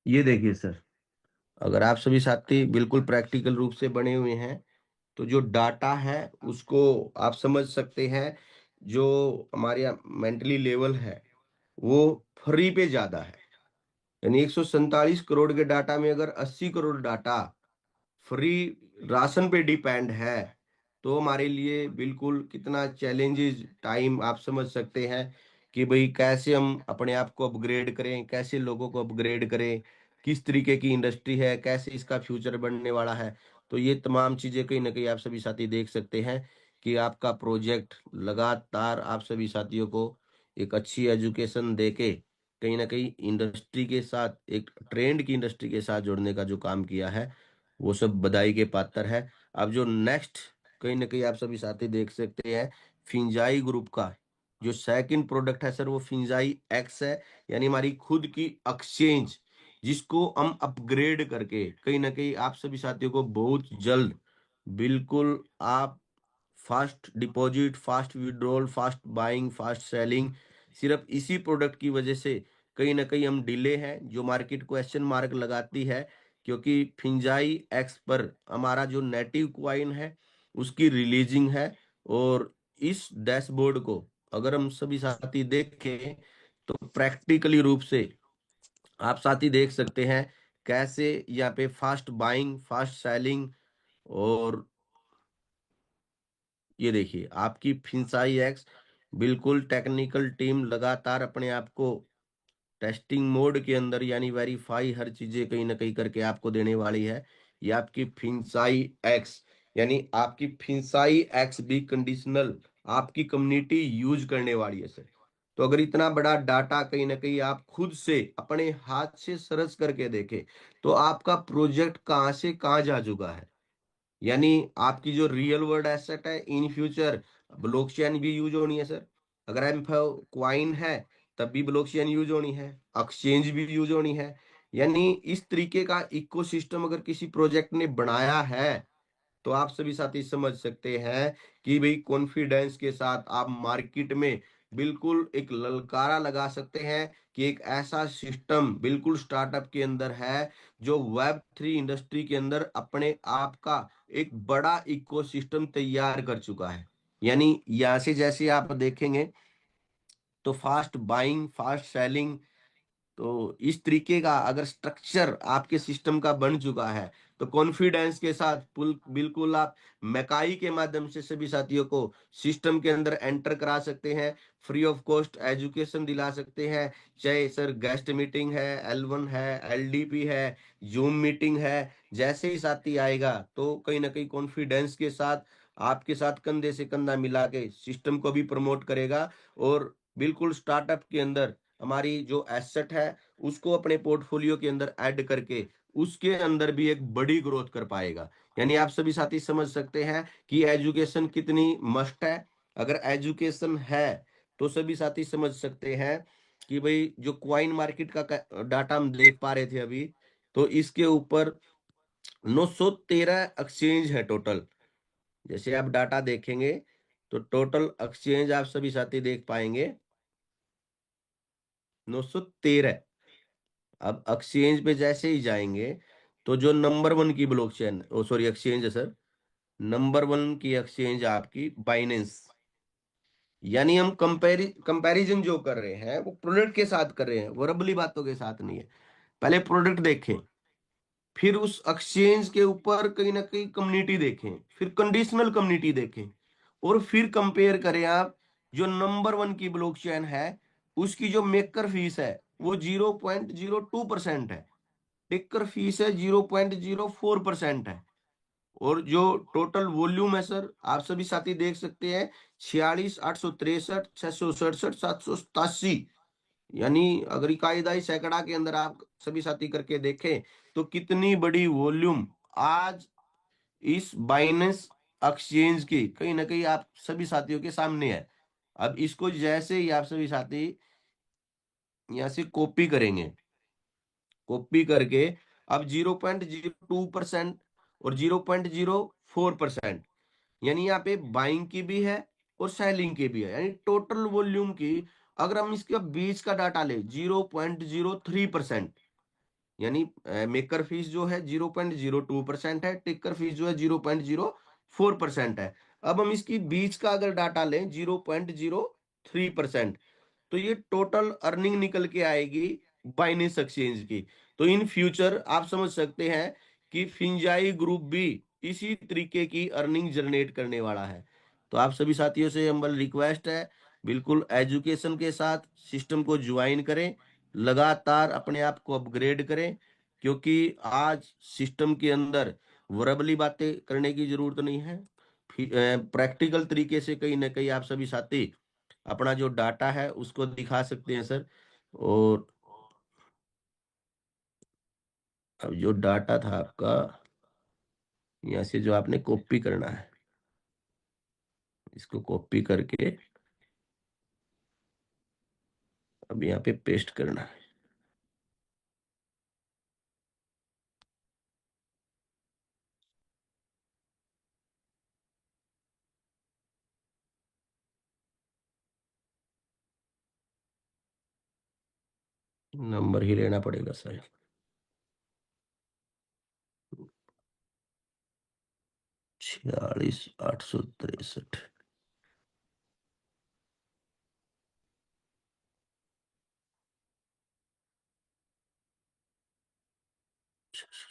ये देखिए सर, अगर आप सभी साथी बिल्कुल प्रैक्टिकल रूप से बने हुए हैं, तो जो डाटा है उसको आप समझ सकते हैं। जो हमारे यहाँ मेंटली लेवल है वो फ्री पे ज्यादा है, यानी 147 करोड़ के डाटा में अगर 80 करोड़ डाटा फ्री राशन पे डिपेंड है, तो हमारे लिए बिल्कुल कितना चैलेंजेस टाइम आप समझ सकते हैं कि भाई कैसे हम अपने आप को अपग्रेड करें, कैसे लोगों को अपग्रेड करें, किस तरीके की इंडस्ट्री है, कैसे इसका फ्यूचर बनने वाला है। तो ये तमाम चीजें कहीं ना कहीं आप सभी साथी देख सकते हैं कि आपका प्रोजेक्ट लगातार आप सभी साथियों को एक अच्छी एजुकेशन देके कहीं ना कहीं इंडस्ट्री के साथ, एक ट्रेंड की इंडस्ट्री के साथ जुड़ने का जो काम किया है, वो सब बधाई के पात्र है। अब जो नेक्स्ट कहीं ना कहीं आप सभी साथी देख सकते हैं, फिंजाई ग्रुप का जो सेकंड प्रोडक्ट है सर, वो फिंजाई एक्स है, यानी हमारी खुद की एक्सचेंज, जिसको हम अपग्रेड करके कहीं ना कहीं आप सभी साथियों को बहुत जल्द, बिल्कुल आप fast deposit, fast withdrawal, fast buying, fast selling, सिर्फ इसी प्रोडक्ट की वजह से कहीं ना कहीं हम डिले हैं, जो मार्केट क्वेश्चन मार्क लगाती है, क्योंकि फिंजाई एक्स पर हमारा जो नेटिव क्वाइन है उसकी रिलीजिंग है। और इस डैशबोर्ड को अगर हम सभी साथी देखें, तो प्रैक्टिकली रूप से आप साथी देख सकते हैं कैसे यहाँ पे फास्ट बाइंग, फास्ट सेलिंग। और ये देखिए आपकी फिंसाई एक्स, बिल्कुल टेक्निकल टीम लगातार अपने आप को टेस्टिंग मोड के अंदर, यानी वेरीफाई हर चीजें कहीं ना कहीं करके आपको देने वाली है। ये आपकी फिंसाई एक्स, यानी आपकी फिंसाई एक्स भी कंडीशनल आपकी कम्युनिटी यूज करने वाली है सर। तो अगर इतना बड़ा डाटा कहीं ना कहीं आप खुद से अपने हाथ से सर्च करके देखें, तो आपका प्रोजेक्ट कहाँ से कहाँ जा चुका है। यानी आपकी जो रियल वर्ल्ड एसेट है इन फ्यूचर, ब्लॉकचेन भी यूज होनी है सर। अगर एम क्वाइन है तब भी ब्लॉकचेन यूज होनी है, एक्सचेंज भी यूज होनी है। यानी इस तरीके का इकोसिस्टम अगर किसी प्रोजेक्ट ने बनाया है, तो आप सभी साथी समझ सकते हैं कि भाई कॉन्फिडेंस के साथ आप मार्केट में बिल्कुल एक ललकारा लगा सकते हैं कि एक ऐसा सिस्टम बिल्कुल स्टार्टअप के अंदर है जो वेब 3 इंडस्ट्री के अंदर अपने आप का एक बड़ा इकोसिस्टम तैयार कर चुका है। यानी यहाँ से जैसे आप देखेंगे, तो फास्ट बाइंग, फास्ट सेलिंग, तो इस तरीके का अगर स्ट्रक्चर आपके सिस्टम का बन चुका है, तो कॉन्फिडेंस के साथ बिल्कुल आप मैकाई के माध्यम से सभी साथियों को सिस्टम के अंदर एंटर करा सकते हैं। फ्री ऑफ कॉस्ट एजुकेशन दिला सकते हैं, चाहे सर गेस्ट मीटिंग है, L1 है, LDP है, जूम मीटिंग है। जैसे ही साथी आएगा तो कहीं ना कहीं कॉन्फिडेंस के साथ आपके साथ कंधे से कंधा मिला के सिस्टम को भी प्रमोट करेगा, और बिल्कुल स्टार्टअप के अंदर हमारी जो एसेट है उसको अपने पोर्टफोलियो के अंदर ऐड करके उसके अंदर भी एक बड़ी ग्रोथ कर पाएगा। यानी आप सभी साथी समझ सकते हैं कि एजुकेशन कितनी मस्ट है। अगर एजुकेशन है तो सभी साथी समझ सकते हैं कि भाई जो क्वाइन मार्केट का डाटा हम देख पा रहे थे अभी, तो इसके ऊपर 913 एक्सचेंज है टोटल। जैसे आप डाटा देखेंगे तो टोटल एक्सचेंज आप सभी साथी देख पाएंगे 913। अब एक्सचेंज पे जैसे ही जाएंगे तो जो नंबर वन की ब्लॉकचेन, ओ सॉरी एक्सचेंज है सर, नंबर वन की एक्सचेंज आपकी बाइनेंस। यानी हम कंपैरिजन जो कर रहे हैं वो प्रोडक्ट के साथ कर रहे हैं, वर्बली बातों के साथ नहीं है। पहले प्रोडक्ट देखें, फिर उस एक्सचेंज के ऊपर कहीं ना कहीं कम्युनिटी देखें, फिर कंडीशनल कम्युनिटी देखें, और फिर कंपेयर करें आप। जो नंबर वन की ब्लॉकचेन है उसकी जो मेकर फीस है वो 0.02% है, टिकर फीस है 0.04% है, और जो टोटल वॉल्यूम है सर आप सभी साथी देख सकते हैं 46, 863, 667, 787। यानी अगर इकाईदाई सैकड़ा के अंदर आप सभी साथी करके देखें तो कितनी बड़ी वॉल्यूम आज इस बाइनेंस एक्सचेंज की कहीं ना कहीं आप सभी साथियों के सामने है। अब इसको जैसे ही आप सभी साथी यहाँ से कॉपी करेंगे, कॉपी करके अब 0.02% और 0.04%, यानी यहाँ पे बाइंग की भी है और सेलिंग की भी है, यानी टोटल वॉल्यूम की अगर हम इसके बीच का डाटा ले 0.03%, यानी मेकर फीस जो है 0.02% है, टिकर फीस जो है 0.04% है। अब हम इसकी बीच का अगर डाटा लें 0.03%, तो ये टोटल अर्निंग निकल के आएगी बाइनेंस एक्सचेंज की। तो इन फ्यूचर आप समझ सकते हैं कि फिंजाई ग्रुप भी इसी तरीके की अर्निंग जनरेट करने वाला है। तो आप सभी साथियों से हम्बल रिक्वेस्ट है, बिल्कुल एजुकेशन के साथ सिस्टम को ज्वाइन करें, लगातार अपने आप को अपग्रेड करें, क्योंकि आज सिस्टम के अंदर वर्बली बातें करने की जरूरत नहीं है। प्रैक्टिकल तरीके से कहीं ना कहीं आप सभी साथी अपना जो डाटा है उसको दिखा सकते हैं सर। और अब जो डाटा था आपका, यहाँ से जो आपने कॉपी करना है, इसको कॉपी करके अब यहाँ पे पेस्ट करना है। नंबर ही लेना पड़ेगा सर। 46, 863।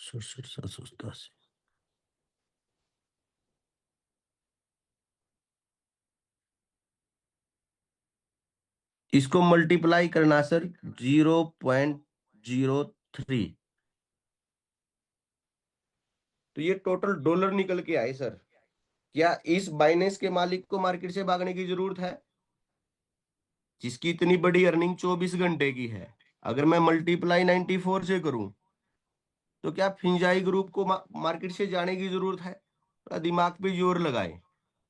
67, 787। इसको मल्टीप्लाई करना सर 0.03, तो ये टोटल डॉलर निकल के आए सर। क्या इस बाइनेंस के मालिक को मार्केट से भागने की जरूरत है, जिसकी इतनी बड़ी अर्निंग 24 घंटे की है? अगर मैं मल्टीप्लाई 94 से करूं तो क्या फिंजाई ग्रुप को मार्केट से जाने की जरूरत है? थोड़ा दिमाग पे जोर लगाए।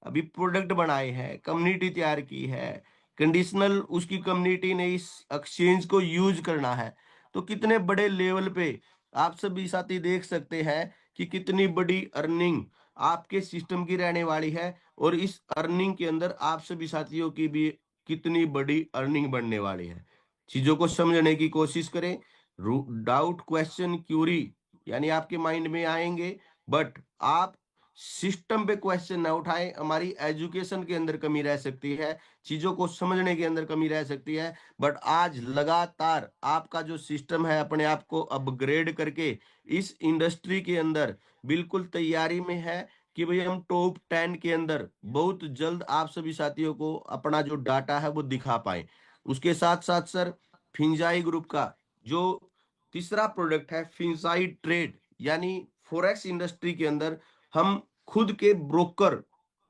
अभी प्रोडक्ट बनाए हैं, कम्युनिटी तैयार की है, कंडीशनल उसकी कम्युनिटी ने इस एक्सचेंज को यूज करना है, तो कितने बड़े लेवल पे आप सभी साथी देख सकते हैं कि कितनी बड़ी अर्निंग आपके सिस्टम की रहने वाली है, और इस अर्निंग के अंदर आप सभी साथियों की भी कितनी बड़ी अर्निंग बढ़ने वाली है। चीजों को समझने की कोशिश करें। डाउट, क्वेश्चन, क्यूरी यानी आपके माइंड में आएंगे, बट आप सिस्टम पे क्वेश्चन ना उठाएं, हमारी एजुकेशन के अंदर कमी रह सकती है, चीजों को समझने के अंदर कमी रह सकती है। बट आज लगातार आपका जो सिस्टम है अपने आप को अपग्रेड करके इस इंडस्ट्री के अंदर बिल्कुल तैयारी में है कि भाई हम टॉप 10 के अंदर बहुत जल्द आप सभी साथियों को अपना जो डाटा है वो दिखा पाए। उसके साथ साथ सर, फिंजाई ग्रुप का जो तीसरा प्रोडक्ट है फिंजाई ट्रेड, यानी फॉरेक्स इंडस्ट्री के अंदर हम खुद के ब्रोकर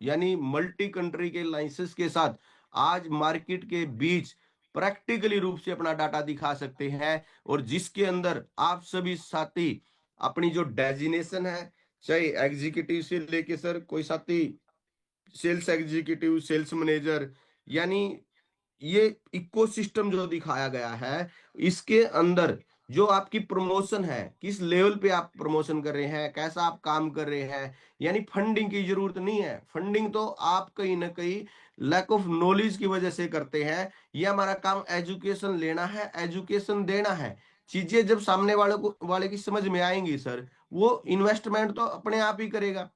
यानी मल्टी कंट्री के लाइसेंस के साथ आज मार्केट के बीच प्रैक्टिकली रूप से अपना डाटा दिखा सकते हैं। और जिसके अंदर आप सभी साथी अपनी जो डेजिनेशन है, चाहे एग्जीक्यूटिव से लेके सर कोई साथी सेल्स एग्जीक्यूटिव, सेल्स मैनेजर, यानी ये इकोसिस्टम जो दिखाया गया है, इसके अंदर जो आपकी प्रमोशन है, किस लेवल पे आप प्रमोशन कर रहे हैं, कैसा आप काम कर रहे हैं, यानी फंडिंग की जरूरत नहीं है। फंडिंग तो आप कहीं ना कहीं लैक ऑफ नॉलेज की वजह से करते हैं। ये हमारा काम एजुकेशन लेना है, एजुकेशन देना है। चीजें जब सामने वाले की समझ में आएंगी सर, वो इन्वेस्टमेंट तो अपने आप ही करेगा।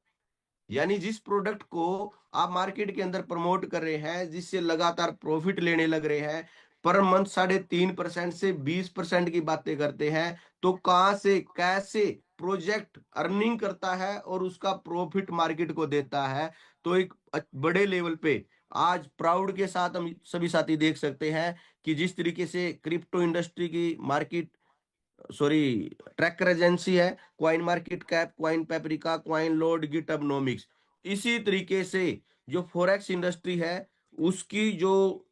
यानी जिस प्रोडक्ट को आप मार्केट के अंदर प्रमोट कर रहे हैं, जिससे लगातार प्रॉफिट लेने लग रहे हैं, पर मंथ 3.5% से 20% की बातें करते हैं, तो कहां से कैसे प्रोजेक्ट अर्निंग करता है और उसका प्रॉफिट मार्केट को देता है। तो एक बड़े लेवल पे आज प्राउड के साथ हम सभी साथी देख सकते हैं कि जिस तरीके से क्रिप्टो इंडस्ट्री की मार्केट, सॉरी, ट्रैकर एजेंसी है, coin market cap, coin paprika, coin lore, GitHub Nomics, इसी तरीके से जो फॉरेक्स इंडस्ट्री है उसकी जो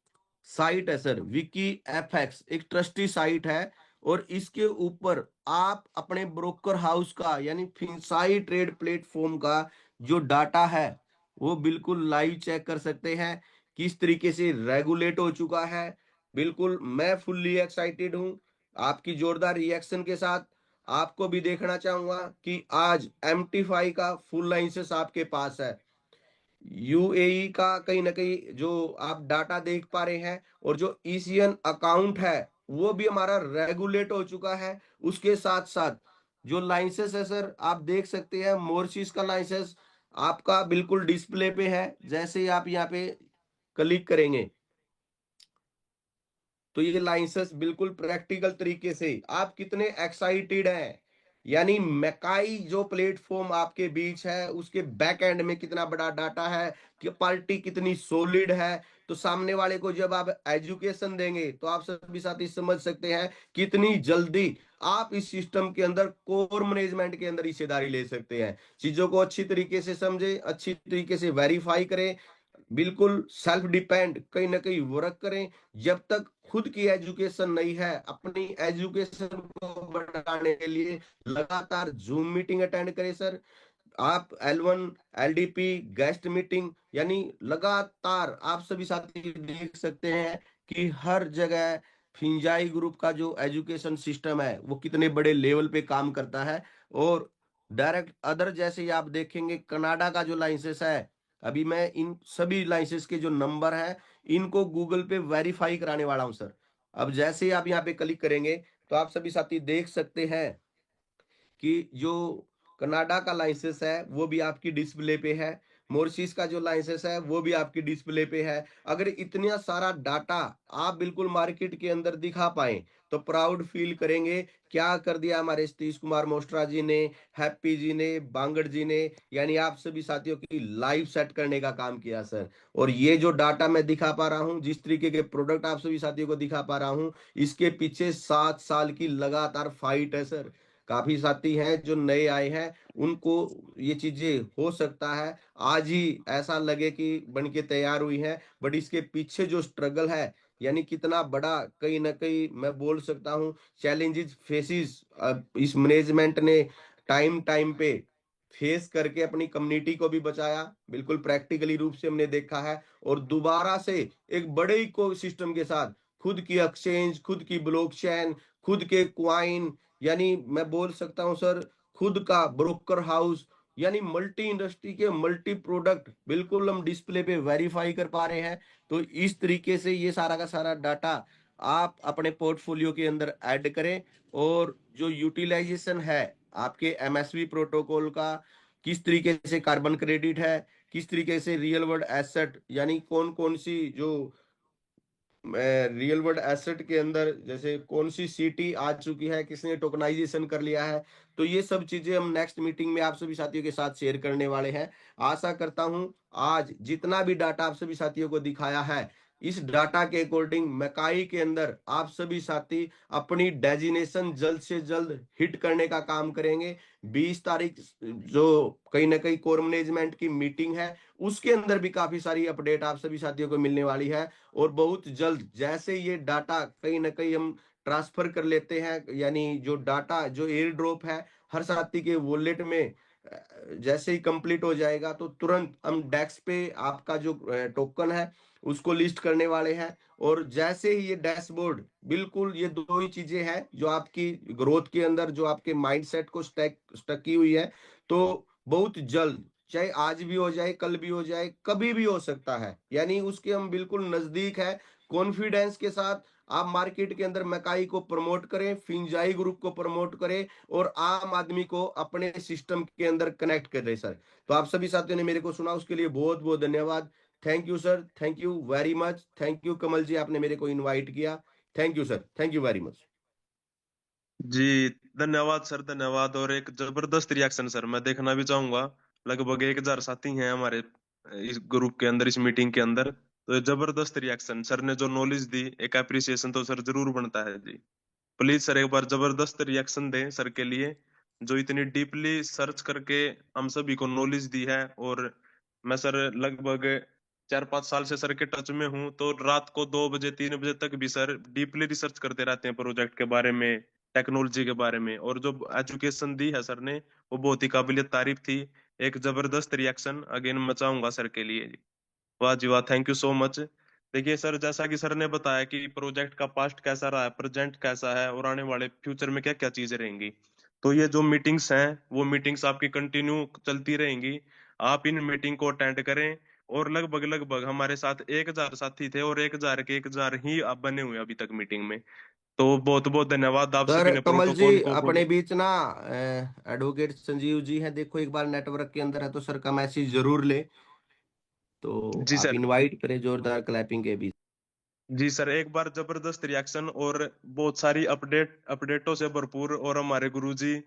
साइट है सर, विकी एफएक्स, एक ट्रस्टी साइट है। और इसके ऊपर आप अपने ब्रोकर हाउस का यानी फिंसाई ट्रेड प्लेटफॉर्म का जो डाटा है वो बिल्कुल लाइव चेक कर सकते हैं, किस तरीके से रेगुलेट हो चुका है। बिल्कुल मैं फुल्ली एक्साइटेड हूं आपकी जोरदार रिएक्शन के साथ। आपको भी देखना चाहूंगा कि आज MT5 का फुल लाइसेंस आपके पास है, यूएई का कहीं ना कहीं जो आप डाटा देख पा रहे हैं, और जो ईसीएन अकाउंट है वो भी हमारा रेगुलेट हो चुका है। उसके साथ साथ जो लाइसेंस है सर, आप देख सकते हैं मोरसिस का लाइसेंस आपका बिल्कुल डिस्प्ले पे है। जैसे ही आप यहाँ पे क्लिक करेंगे तो ये लाइसेंस बिल्कुल प्रैक्टिकल तरीके से आप कितने एक्साइटेड हैं, यानी मैकाई जो प्लेटफॉर्म आपके बीच है उसके बैक एंड में कितना बड़ा डाटा है, कि पार्टी कितनी सॉलिड है। तो सामने वाले को जब आप एजुकेशन देंगे तो आप सभी साथी समझ सकते हैं कितनी जल्दी आप इस सिस्टम के अंदर कोर मैनेजमेंट के अंदर हिस्सेदारी ले सकते हैं। चीजों को अच्छी तरीके से समझे, अच्छी तरीके से वेरीफाई करें, बिल्कुल सेल्फ डिपेंड कहीं ना कहीं वर्क करें। जब तक खुद की एजुकेशन नहीं है, अपनी एजुकेशन को बढ़ाने के लिए लगातार जूम मीटिंग अटेंड करें सर। आप L1 LDP गेस्ट मीटिंग, यानी लगातार आप सभी साथी देख सकते हैं कि हर जगह फिंजाई ग्रुप का जो एजुकेशन सिस्टम है वो कितने बड़े लेवल पे काम करता है। और डायरेक्ट अदर जैसे ही आप देखेंगे कनाडा का जो लाइसेंस है, अभी मैं इन सभी लाइसेंस के जो नंबर है इनको गूगल पे वेरीफाई कराने वाला हूं सर। अब जैसे ही आप यहाँ पे क्लिक करेंगे तो आप सभी साथी देख सकते हैं कि जो कनाडा का लाइसेंस है वो भी आपकी डिस्प्ले पे है, मॉरिशस का जो लाइसेंस है वो भी आपकी डिस्प्ले पे है। अगर इतना सारा डाटा आप बिल्कुल मार्केट के अंदर दिखा पाए तो प्राउड फील करेंगे। क्या कर दिया हमारे सतीश कुमार मोस्ट्रा जी ने, हैप्पी जी ने, बांगड़ जी ने, यानी आप सभी साथियों की लाइव सेट करने का काम किया सर। और ये जो डाटा मैं दिखा पा रहा हूँ, जिस तरीके के प्रोडक्ट आप सभी साथियों को दिखा पा रहा हूँ, इसके पीछे 7 साल की लगातार फाइट है सर। काफी साथी हैं जो नए आए हैं, उनको ये चीजें हो सकता है आज ही ऐसा लगे कि बन के तैयार हुई हैं, बट इसके पीछे जो स्ट्रगल है, यानी कितना बड़ा कहीं ना कहीं मैं बोल सकता हूँ चैलेंजेस फेसिस इस मैनेजमेंट ने टाइम टाइम पे फेस करके अपनी कम्युनिटी को भी बचाया, बिल्कुल प्रैक्टिकली रूप से हमने देखा है। और दोबारा से एक बड़े इको सिस्टम के साथ खुद की एक्सचेंज, खुद की ब्लॉकचेन, खुद के क्वाइन, यानी मैं बोल सकता हूं सर खुद का ब्रोकर हाउस, यानी मल्टी इंडस्ट्री के मल्टी प्रोडक्ट बिल्कुल हम डिस्प्ले पे वेरीफाई कर पा रहे हैं। तो इस तरीके से ये सारा का सारा डाटा आप अपने पोर्टफोलियो के अंदर ऐड करें। और जो यूटिलाइजेशन है आपके MSV प्रोटोकॉल का, किस तरीके से कार्बन क्रेडिट है, किस तरीके से रियल वर्ल्ड एसेट, यानी कौन कौन सी जो रियल वर्ल्ड एसेट के अंदर जैसे कौन सी सिटी आ चुकी है, किसने टोकनाइजेशन कर लिया है। तो ये सब चीजें हम नेक्स्ट मीटिंग में आप सभी साथियों के साथ शेयर करने वाले हैं। आशा करता हूं आज जितना भी डाटा आप सभी साथियों को दिखाया है, इस डाटा के अकॉर्डिंग मकाई के अंदर आप सभी साथी अपनी डेजिनेशन जल्द से जल्द हिट करने का काम करेंगे। 20 तारीख जो कहीं ना कहीं कोर मैनेजमेंट की मीटिंग है, उसके अंदर भी काफी सारी अपडेट आप सभी साथियों को मिलने वाली है। और बहुत जल्द जैसे ये डाटा कहीं ना कहीं हम ट्रांसफर कर लेते हैं, यानी जो डाटा जो एयर ड्रॉप है हर साथी के वॉलेट में जैसे ही कंप्लीट हो जाएगा, तो तुरंत हम डेस्क पे आपका जो टोकन है उसको लिस्ट करने वाले हैं। और जैसे ही ये डैशबोर्ड, बिल्कुल ये दो ही चीजें हैं जो आपकी ग्रोथ के अंदर जो आपके माइंडसेट को स्टकी हुई है। तो बहुत जल्द, चाहे आज भी हो जाए, कल भी हो जाए, कभी भी हो सकता है, यानी उसके हम बिल्कुल नजदीक है। कॉन्फिडेंस के साथ आप मार्केट के अंदर मकाई को प्रमोट करें, फिंजाई ग्रुप को प्रमोट करें और आम आदमी को अपने सिस्टम के अंदर कनेक्ट करें सर। तो आप सभी साथियों ने मेरे को सुना, उसके लिए बहुत बहुत धन्यवाद। Thank you sir, thank you very much. Thank you Kamal ji, आपने मेरे को इनवाइट किया। Thank you sir, thank you very much. जी धन्यवाद सर, धन्यवाद। और एक जबरदस्त रिएक्शन सर मैं देखना भी चाहूंगा। लगभग 1,000 साथी हैं हमारे इस ग्रुप के अंदर, इस मीटिंग के अंदर। तो ये जबरदस्त रिएक्शन, सर ने जो नॉलेज दी, एक अप्रिसिएशन तो सर जरूर बनता है जी। प्लीज सर एक बार जबरदस्त रिएक्शन दें सर के लिए, जो इतनी डीपली सर्च करके हम सभी को नॉलेज दी है। और मैं सर लगभग 4-5 साल से सर के टच में हूँ, तो रात को 2 बजे 3 बजे तक भी सर डीपली रिसर्च करते रहते हैं प्रोजेक्ट के बारे में, टेक्नोलॉजी के बारे में। और जो एजुकेशन दी है सर ने, वो बहुत ही काबिलियत तारीफ थी। एक जबरदस्त रिएक्शन अगेन मैं चाहूंगा सर के लिए। वाह जी वाह, थैंक यू सो मच। देखिए सर, जैसा कि सर ने बताया कि प्रोजेक्ट का पास्ट कैसा रहा है, प्रेजेंट कैसा है, और आने वाले फ्यूचर में क्या क्या चीजें रहेंगी। तो ये जो मीटिंग्स हैं, वो मीटिंग्स आपकी कंटिन्यू चलती रहेंगी। आप इन मीटिंग को अटेंड करें। और लगभग लगभग हमारे साथ 1,000 साथी थे, और 1,000 के 1,000 ही आप बने हुए हैं अभी तक मीटिंग में। तो बहुत बहुत धन्यवाद आप सर सभी ने कमल जी, प्रोटोकॉल को अपने बीच ना एडवोकेट संजीव जी हैं, देखो एक बार नेटवर्क के अंदर है तो सर का मैसेज जरूर ले। तो जी आप सर। इनवाइट करें जोरदार क्लैपिंग के बीच। जी सर, एक बार जबरदस्त रिएक्शन और बहुत सारी अपडेटों से भरपूर, और हमारे गुरुजी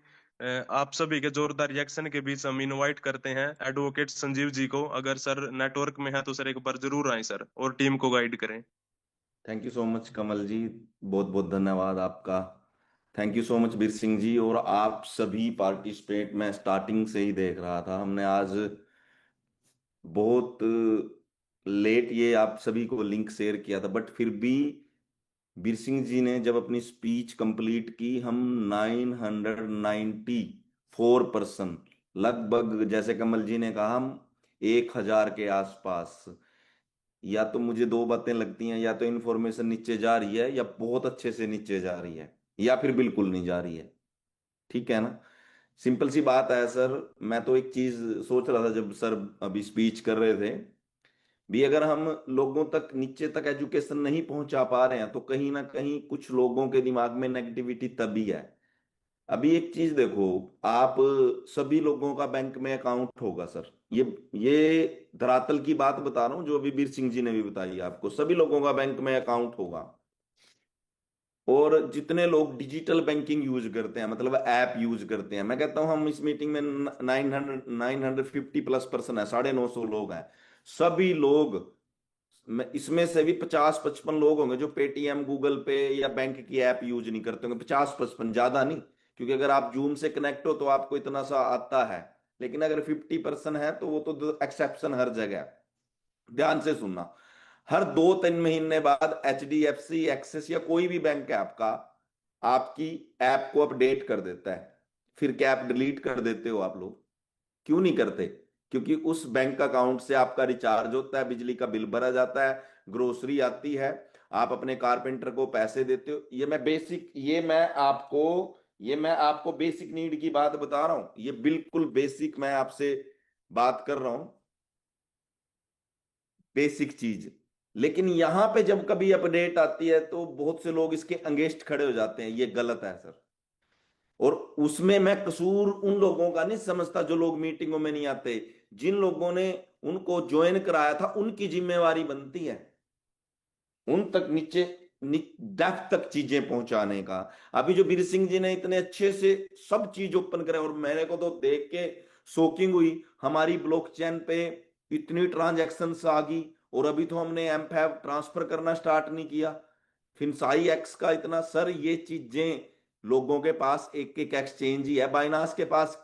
आप सभी के जोरदार रिएक्शन के बीच हम इनवाइट करते हैं एडवोकेट संजीव जी को। अगर सर नेटवर्क में है तो सर एक बार जरूर आए सर, और टीम को गाइड करें। Thank you so much Kamal जी, बहुत बहुत धन्यवाद आपका। Thank you so much Bir Singh ji, और आप सभी पार्टिसिपेट। मैं स्टार्टिंग से ही देख रहा था, हमने आज बहुत लेट ये आप सभी को लिंक शेयर किया था, बट फिर भी बीर सिंह जी ने जब अपनी स्पीच कंप्लीट की, हम 994 पर्सन, लगभग जैसे कमल जी ने कहा, हम 1,000 के आसपास। या तो मुझे दो बातें लगती हैं, या तो इन्फॉर्मेशन नीचे जा रही है, या बहुत अच्छे से नीचे जा रही है, या फिर बिल्कुल नहीं जा रही है। ठीक है ना? सिंपल सी बात है सर। मैं तो एक चीज सोच रहा था जब सर अभी स्पीच कर रहे थे भी, अगर हम लोगों तक नीचे तक एजुकेशन नहीं पहुंचा पा रहे हैं, तो कहीं ना कहीं कुछ लोगों के दिमाग में नेगेटिविटी तभी है। अभी एक चीज देखो, आप सभी लोगों का बैंक में अकाउंट होगा सर। ये धरातल की बात बता रहा हूं, जो अभी बीर सिंह जी ने भी बताई आपको, सभी लोगों का बैंक में अकाउंट होगा। और जितने लोग डिजिटल बैंकिंग यूज करते हैं, मतलब ऐप यूज करते हैं, मैं कहता हूं हम इस मीटिंग में 950+ पर्सन है, 950 लोग हैं। सभी लोग, इसमें से भी 50-55 लोग होंगे जो पेटीएम, गूगल पे या बैंक की ऐप यूज नहीं करते होंगे। 50-55, ज्यादा नहीं। क्योंकि अगर आप जूम से कनेक्ट हो तो आपको इतना सा आता है। लेकिन अगर 50% है तो वो तो एक्सेप्शन हर जगह है। ध्यान से सुनना। हर 2-3 महीने बाद HDFC, एक्सिस या कोई भी बैंक है आपका, आपकी ऐप को अपडेट कर देता है। फिर क्या ऐप डिलीट कर देते हो आप लोग? क्यों नहीं करते? क्योंकि उस बैंक अकाउंट से आपका रिचार्ज होता है, बिजली का बिल भरा जाता है, ग्रोसरी आती है, आप अपने कारपेंटर को पैसे देते हो। ये मैं आपको बेसिक नीड की बात बता रहा हूं। ये बिल्कुल बेसिक मैं आपसे बात कर रहा हूं, बेसिक चीज। लेकिन यहां पे जब कभी अपडेट आती है तो बहुत से लोग इसके अगेंस्ट खड़े हो जाते हैं, ये गलत है सर। और उसमें मैं कसूर उन लोगों का नहीं समझता जो लोग मीटिंगों में नहीं आते। जिन लोगों ने उनको ज्वाइन कराया था उनकी जिम्मेवारी बनती है उन तक नीचे डेप्थ तक चीजें पहुंचाने का। अभी जो वीर सिंह जी ने इतने अच्छे से सब चीज ओपन करे, और मेरे को तो देख के शॉकिंग हुई, हमारी ब्लॉकचेन पे इतनी ट्रांजैक्शंस आ गई, और अभी तो हमने एम5 ट्रांसफर करना स्टार्ट नहीं किया। फिनसाई एक्स का इतना, सर ये चीजें लोगों के पास एक एक एक्सचेंज ही है। बाइनास के पास,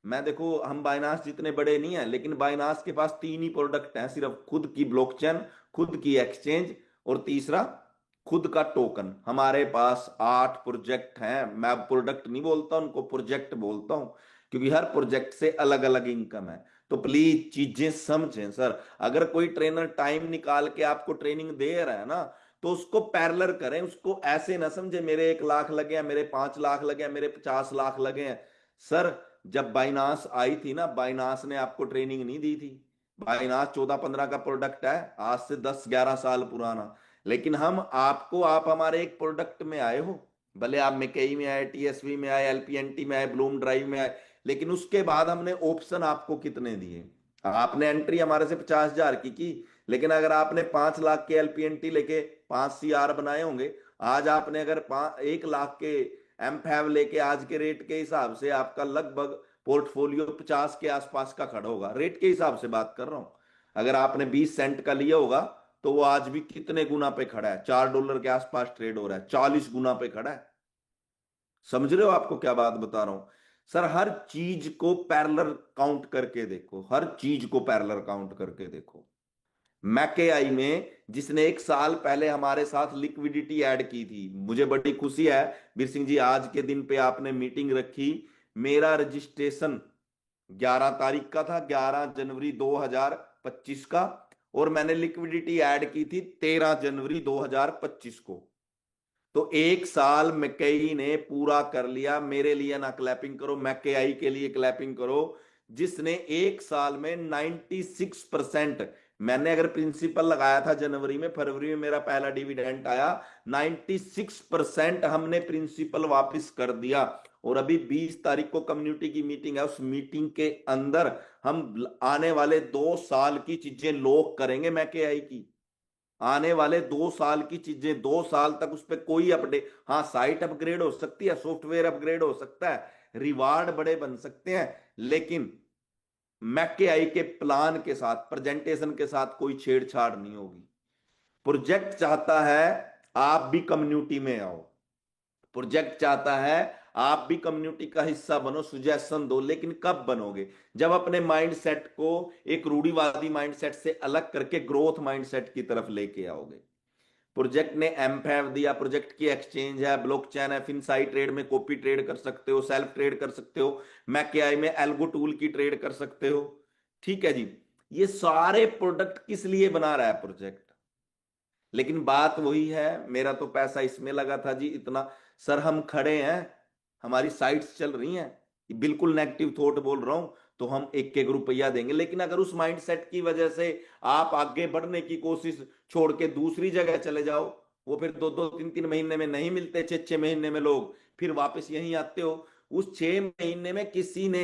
मैं देखो हम बाइनास जितने बड़े नहीं है, लेकिन बाइनास के पास 3 ही प्रोडक्ट हैं सिर्फ, खुद की ब्लॉकचेन, खुद की एक्सचेंज, और तीसरा खुद का टोकन। हमारे पास 8 प्रोजेक्ट हैं। मैं प्रोडक्ट नहीं बोलता, उनको प्रोजेक्ट बोलता हूं, क्योंकि हर प्रोजेक्ट से अलग अलग इनकम है। तो प्लीज चीजें समझें सर। अगर कोई ट्रेनर टाइम निकाल के आपको ट्रेनिंग दे रहा है ना, तो उसको पैरेलल करें। उसको ऐसे ना समझे मेरे 1 लाख लगे हैं, मेरे 5 लाख लगे हैं, मेरे 50 लाख लगे हैं। सर जब बाइनास आई थी ना, बाइनास ने आपको ट्रेनिंग नहीं दी थी। बाइनास 14-15 का प्रोडक्ट है, आज से 10-11 साल पुराना। लेकिन हम आपको, आप हमारे एक प्रोडक्ट में आए हो, भले आप मेकेई में आए, टीएसवी में आए, एलपीएनटी में आए, ब्लूम ड्राइव में आए, लेकिन उसके बाद हमने ऑप्शन आपको कितने दिए? आपने एंट्री हमारे से 50,000 की, लेकिन अगर आपने 5 लाख के एलपीएनटी लेके 5 CR बनाए होंगे, आज आपने अगर 1 लाख के एम5 लेके, आज के रेट के हिसाब से आपका लगभग पोर्टफोलियो 50 के आसपास का खड़ा होगा। रेट के हिसाब से बात कर रहा हूं। अगर आपने 20 सेंट का लिया होगा, तो वो आज भी कितने गुना पे खड़ा है? $4 के आसपास ट्रेड हो रहा है, 40 गुना पे खड़ा है। समझ रहे हो आपको क्या बात बता रहा हूं? सर हर चीज को पैरेलल काउंट करके देखो, हर चीज को पैरेलल काउंट करके देखो। मैकेआई में जिसने 1 साल पहले हमारे साथ लिक्विडिटी ऐड की थी, मुझे बड़ी खुशी है वीर सिंह जी, आज के दिन पे आपने मीटिंग रखी। मेरा रजिस्ट्रेशन 11 तारीख का था, 11 जनवरी 2025 का, और मैंने लिक्विडिटी ऐड की थी 13 जनवरी 2025 को। तो 1 साल मैकेई ने पूरा कर लिया। मेरे लिए ना क्लैपिंग करो, मैकेआई के लिए क्लैपिंग करो, जिसने 1 साल में 96%, मैंने अगर प्रिंसिपल लगाया था जनवरी में, फरवरी में मेरा पहला डिविडेंड आया, 96% हमने प्रिंसिपल वापस कर दिया। और अभी 20 तारीख को कम्युनिटी की मीटिंग है, उस मीटिंग के अंदर हम आने वाले 2 साल की चीजें लॉक करेंगे मैकेआई की। आने वाले 2 साल की चीजें, 2 साल तक उस पर कोई अपडेट, हाँ साइट अपग्रेड हो सकती है, सॉफ्टवेयर अपग्रेड हो सकता है, रिवार्ड बड़े बन सकते हैं, लेकिन मैकेआई के प्लान के साथ, प्रेजेंटेशन के साथ कोई छेड़छाड़ नहीं होगी। प्रोजेक्ट चाहता है आप भी कम्युनिटी में आओ, प्रोजेक्ट चाहता है आप भी कम्युनिटी का हिस्सा बनो, सुजेशन दो, लेकिन कब बनोगे? जब अपने माइंडसेट को एक रूढ़िवादी माइंडसेट से अलग करके ग्रोथ माइंडसेट की तरफ लेके आओगे। प्रोजेक्ट ने एम5 दिया, प्रोजेक्ट की एक्सचेंज है, ब्लॉकचेन है, फिनसाई ट्रेड में कॉपी ट्रेड कर सकते हो, सेल्फ ट्रेड कर सकते हो, मैकेआई में एल्गो टूल की ट्रेड कर सकते हो। ठीक है जी, ये सारे प्रोडक्ट किस लिए बना रहा है प्रोजेक्ट? लेकिन बात वही है, मेरा तो पैसा इसमें लगा था जी इतना। सर हम खड़े हैं, हमारी साइट्स चल रही हैं, बिल्कुल नेगेटिव थॉट बोल रहा हूं, तो हम 1-1 रुपया देंगे। लेकिन अगर उस माइंडसेट की वजह से आप आगे बढ़ने की कोशिश छोड़ के दूसरी जगह चले जाओ, वो फिर 2-2, 3-3 महीने में नहीं मिलते, 6-6 महीने में लोग फिर वापस यहीं आते हो। उस 6 महीने में किसी ने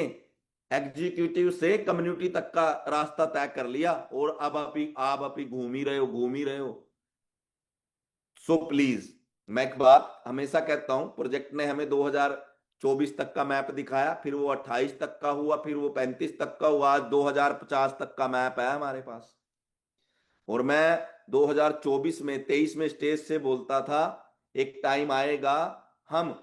एग्जीक्यूटिव से कम्युनिटी तक का रास्ता तय कर लिया, और अब आप ही घूम ही रहे हो, घूम ही रहे हो। सो प्लीज, मैं एक बात हमेशा कहता हूं, प्रोजेक्ट ने हमें 2024 तक का मैप दिखाया, फिर वो 28 तक का हुआ, फिर वो 35 तक का हुआ, आज 2050 तक का मैप है हमारे पास। और मैं 2024 में 23 में स्टेज से बोलता था, एक टाइम आएगा हम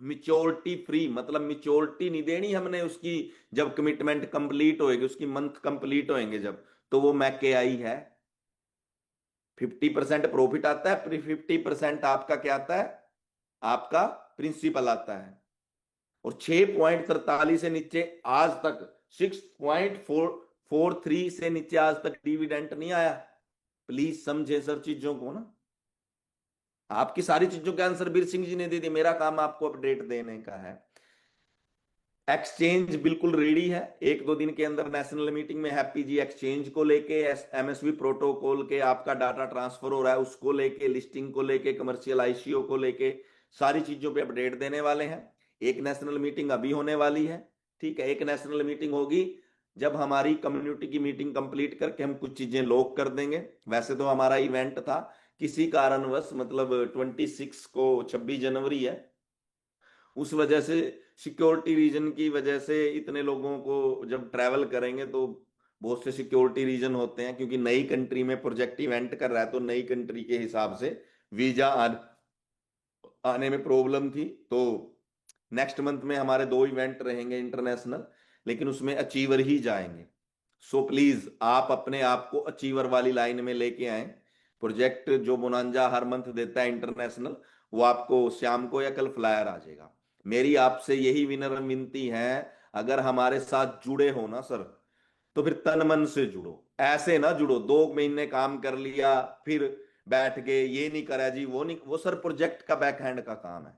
मिच्योरिटी फ्री, मतलब मिच्योरिटी नहीं देनी हमने उसकी, जब कमिटमेंट कंप्लीट होएगी, उसकी मंथ कंप्लीट होएंगे जब, तो वो मैकेआई है। 50% प्रॉफिट आता है, 50% आपका क्या आता है? आपका प्रिंसिपल आता है। और 6.43 से नीचे आज तक, 6.43 से नीचे आज तक डिविडेंड नहीं आया। प्लीज समझे सर चीजों को ना। आपकी सारी चीजों के आंसर बीर सिंह जी ने दे दिए, मेरा काम आपको अपडेट देने का है। एक्सचेंज बिल्कुल रेडी है, 1-2 दिन के अंदर नेशनल मीटिंग में हैप्पी जी एक्सचेंज को लेके, एमएसवी प्रोटोकॉल के आपका डाटा ट्रांसफर हो रहा है उसको लेके, लिस्टिंग को लेके, कमर्शियल आईसीओ को लेके, सारी चीजों पे अपडेट देने वाले हैं। एक नेशनल मीटिंग अभी होने वाली है, ठीक है। एक नेशनल मीटिंग होगी जब हमारी कम्युनिटी की मीटिंग कंप्लीट करके हम कुछ चीजें लॉक कर देंगे। वैसे तो हमारा इवेंट था, किसी कारणवश मतलब 26 को 26 जनवरी है, उस वजह से सिक्योरिटी रीजन की वजह से इतने लोगों को जब ट्रैवल करेंगे तो बहुत से सिक्योरिटी रीजन होते हैं, क्योंकि नई कंट्री में प्रोजेक्ट इवेंट कर रहा है तो नई कंट्री के हिसाब से वीजा आने में प्रॉब्लम थी। तो नेक्स्ट मंथ में हमारे 2 इवेंट रहेंगे इंटरनेशनल, लेकिन उसमें अचीवर ही जाएंगे। सो प्लीज आप अपने आप को अचीवर वाली लाइन में लेके आए। प्रोजेक्ट जो बोनांजा हर मंथ देता है इंटरनेशनल, वो आपको शाम को या कल फ्लायर आ जाएगा। मेरी आपसे यही विनम्र विनती है, अगर हमारे साथ जुड़े हो ना सर, तो फिर तन मन से जुड़ो, ऐसे ना जुड़ो 2 महीने काम कर लिया फिर बैठ के ये नहीं करा जी, वो नहीं, वो सर प्रोजेक्ट का बैकहैंड का काम है।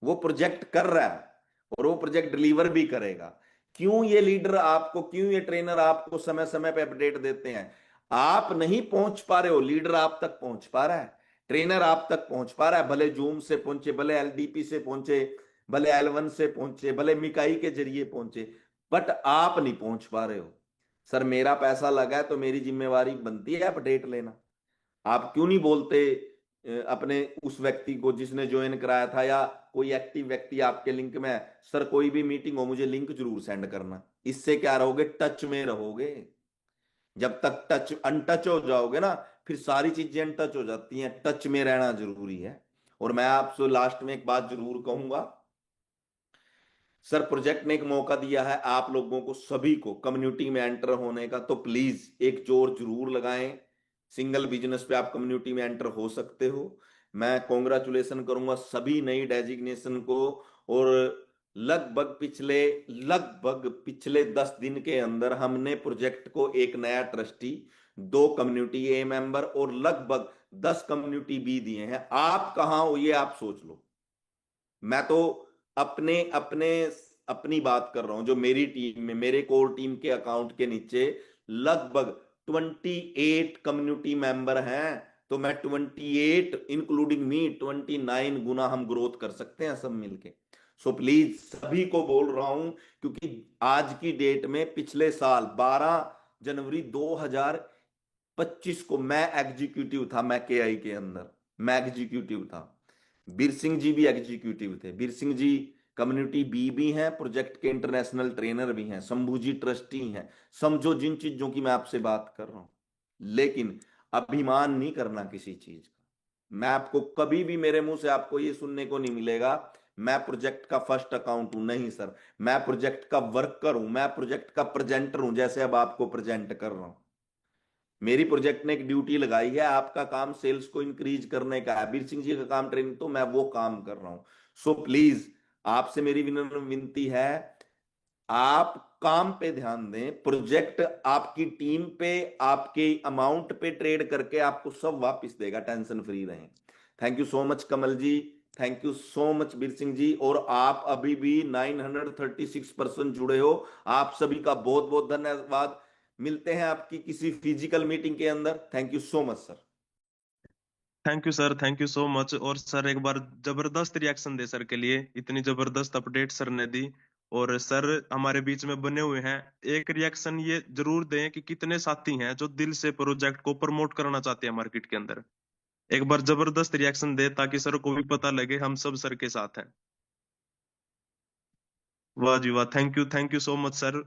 वो प्रोजेक्ट कर रहा है और वो प्रोजेक्ट डिलीवर भी करेगा। क्यों ये लीडर आपको, क्यों ये ट्रेनर आपको समय समय पे अपडेट देते हैं? आप नहीं पहुंच पा रहे हो, लीडर आप तक पहुंच पा रहा है, ट्रेनर आप तक पहुंच पा रहा है, भले जूम से पहुंचे, भले एलडीपी से पहुंचे, भले एल1 से पहुंचे, भले मिकाई के जरिए पहुंचे, बट आप नहीं पहुंच पा रहे हो। सर मेरा पैसा लगा है तो मेरी जिम्मेवारी बनती है अपडेट लेना। आप क्यों नहीं बोलते अपने उस व्यक्ति को जिसने ज्वाइन कराया था, या कोई एक्टिव व्यक्ति आपके लिंक में है, सर कोई भी मीटिंग हो मुझे लिंक जरूर सेंड करना। इससे क्या रहोगे, टच में रहोगे। जब तक टच अनटच हो जाओगे ना, फिर सारी चीजें अनटच हो जाती हैं। टच में रहना जरूरी है। और मैं आपसे लास्ट में एक बात जरूर कहूंगा, सर प्रोजेक्ट ने एक मौका दिया है आप लोगों को, सभी को कम्युनिटी में एंटर होने का, तो प्लीज एक जोर जरूर लगाएं। सिंगल बिजनेस पे आप कम्युनिटी में एंटर हो सकते हो। मैं कॉन्ग्रेचुलेशन करूंगा सभी नई डेजिग्नेशन को। और लगभग पिछले 10 दिन के अंदर हमने प्रोजेक्ट को एक नया ट्रस्टी, 2 कम्युनिटी ए मेंबर और लगभग 10 कम्युनिटी बी दिए हैं। आप कहां हो ये आप सोच लो। मैं तो अपने अपने अपनी बात कर रहा हूं, जो मेरी टीम में, मेरे कोर टीम के अकाउंट के नीचे लगभग 28 कम्युनिटी मेंबर हैं। तो मैं 28 इंक्लूडिंग मी 29 गुना हम ग्रोथ कर सकते हैं सब मिलके। सो प्लीज सभी को बोल रहा हूं, क्योंकि आज की डेट में पिछले साल 12 जनवरी 2025 को मैं एग्जीक्यूटिव था, मैं केआई के अंदर मैं एग्जीक्यूटिव था। बीर सिंह जी भी एग्जीक्यूटिव थे। बीर सिंह जी कम्युनिटी बी भी हैं, प्रोजेक्ट के इंटरनेशनल ट्रेनर भी हैं, शंभू जी ट्रस्टी हैं। समझो जिन चीजों की मैं आपसे बात कर रहा हूं, लेकिन अभिमान नहीं करना किसी चीज का। मैं आपको कभी भी, मेरे मुंह से आपको ये सुनने को नहीं मिलेगा मैं प्रोजेक्ट का फर्स्ट अकाउंट हूं, नहीं सर। मैं प्रोजेक्ट का वर्कर हूं, मैं प्रोजेक्ट का प्रेजेंटर हूं, जैसे अब आपको प्रेजेंट कर रहा हूं। मेरी प्रोजेक्ट ने एक ड्यूटी लगाई है, आपका काम सेल्स को इंक्रीज करने का है, बीर सिंह जी का काम ट्रेनिंग, तो मैं वो काम कर रहा हूं। सो प्लीज आपसे मेरी विनम्र विनती है, आप काम पे ध्यान दें। प्रोजेक्ट आपकी टीम पे, आपके अमाउंट पे ट्रेड करके आपको सब वापस देगा, टेंशन फ्री रहें। Thank you so much Kamal ji, thank you so much Bir Singh ji. और आप अभी भी 936% जुड़े हो, आप सभी का बहुत बहुत धन्यवाद। मिलते हैं आपकी किसी फिजिकल मीटिंग के अंदर। Thank you so much sir. Thank you sir, thank you so much. और सर एक बार जबरदस्त रिएक्शन दे सर के लिए, इतनी जबरदस्त अपडेट सर ने दी। और सर हमारे बीच में बने हुए हैं, एक रिएक्शन ये जरूर दें कि कितने साथी हैं जो दिल से प्रोजेक्ट को प्रमोट करना चाहते हैं मार्केट के अंदर। एक बार जबरदस्त रिएक्शन दे ताकि सर को भी पता लगे हम सब सर के साथ हैं। वाह जी वाह, thank you so much sir.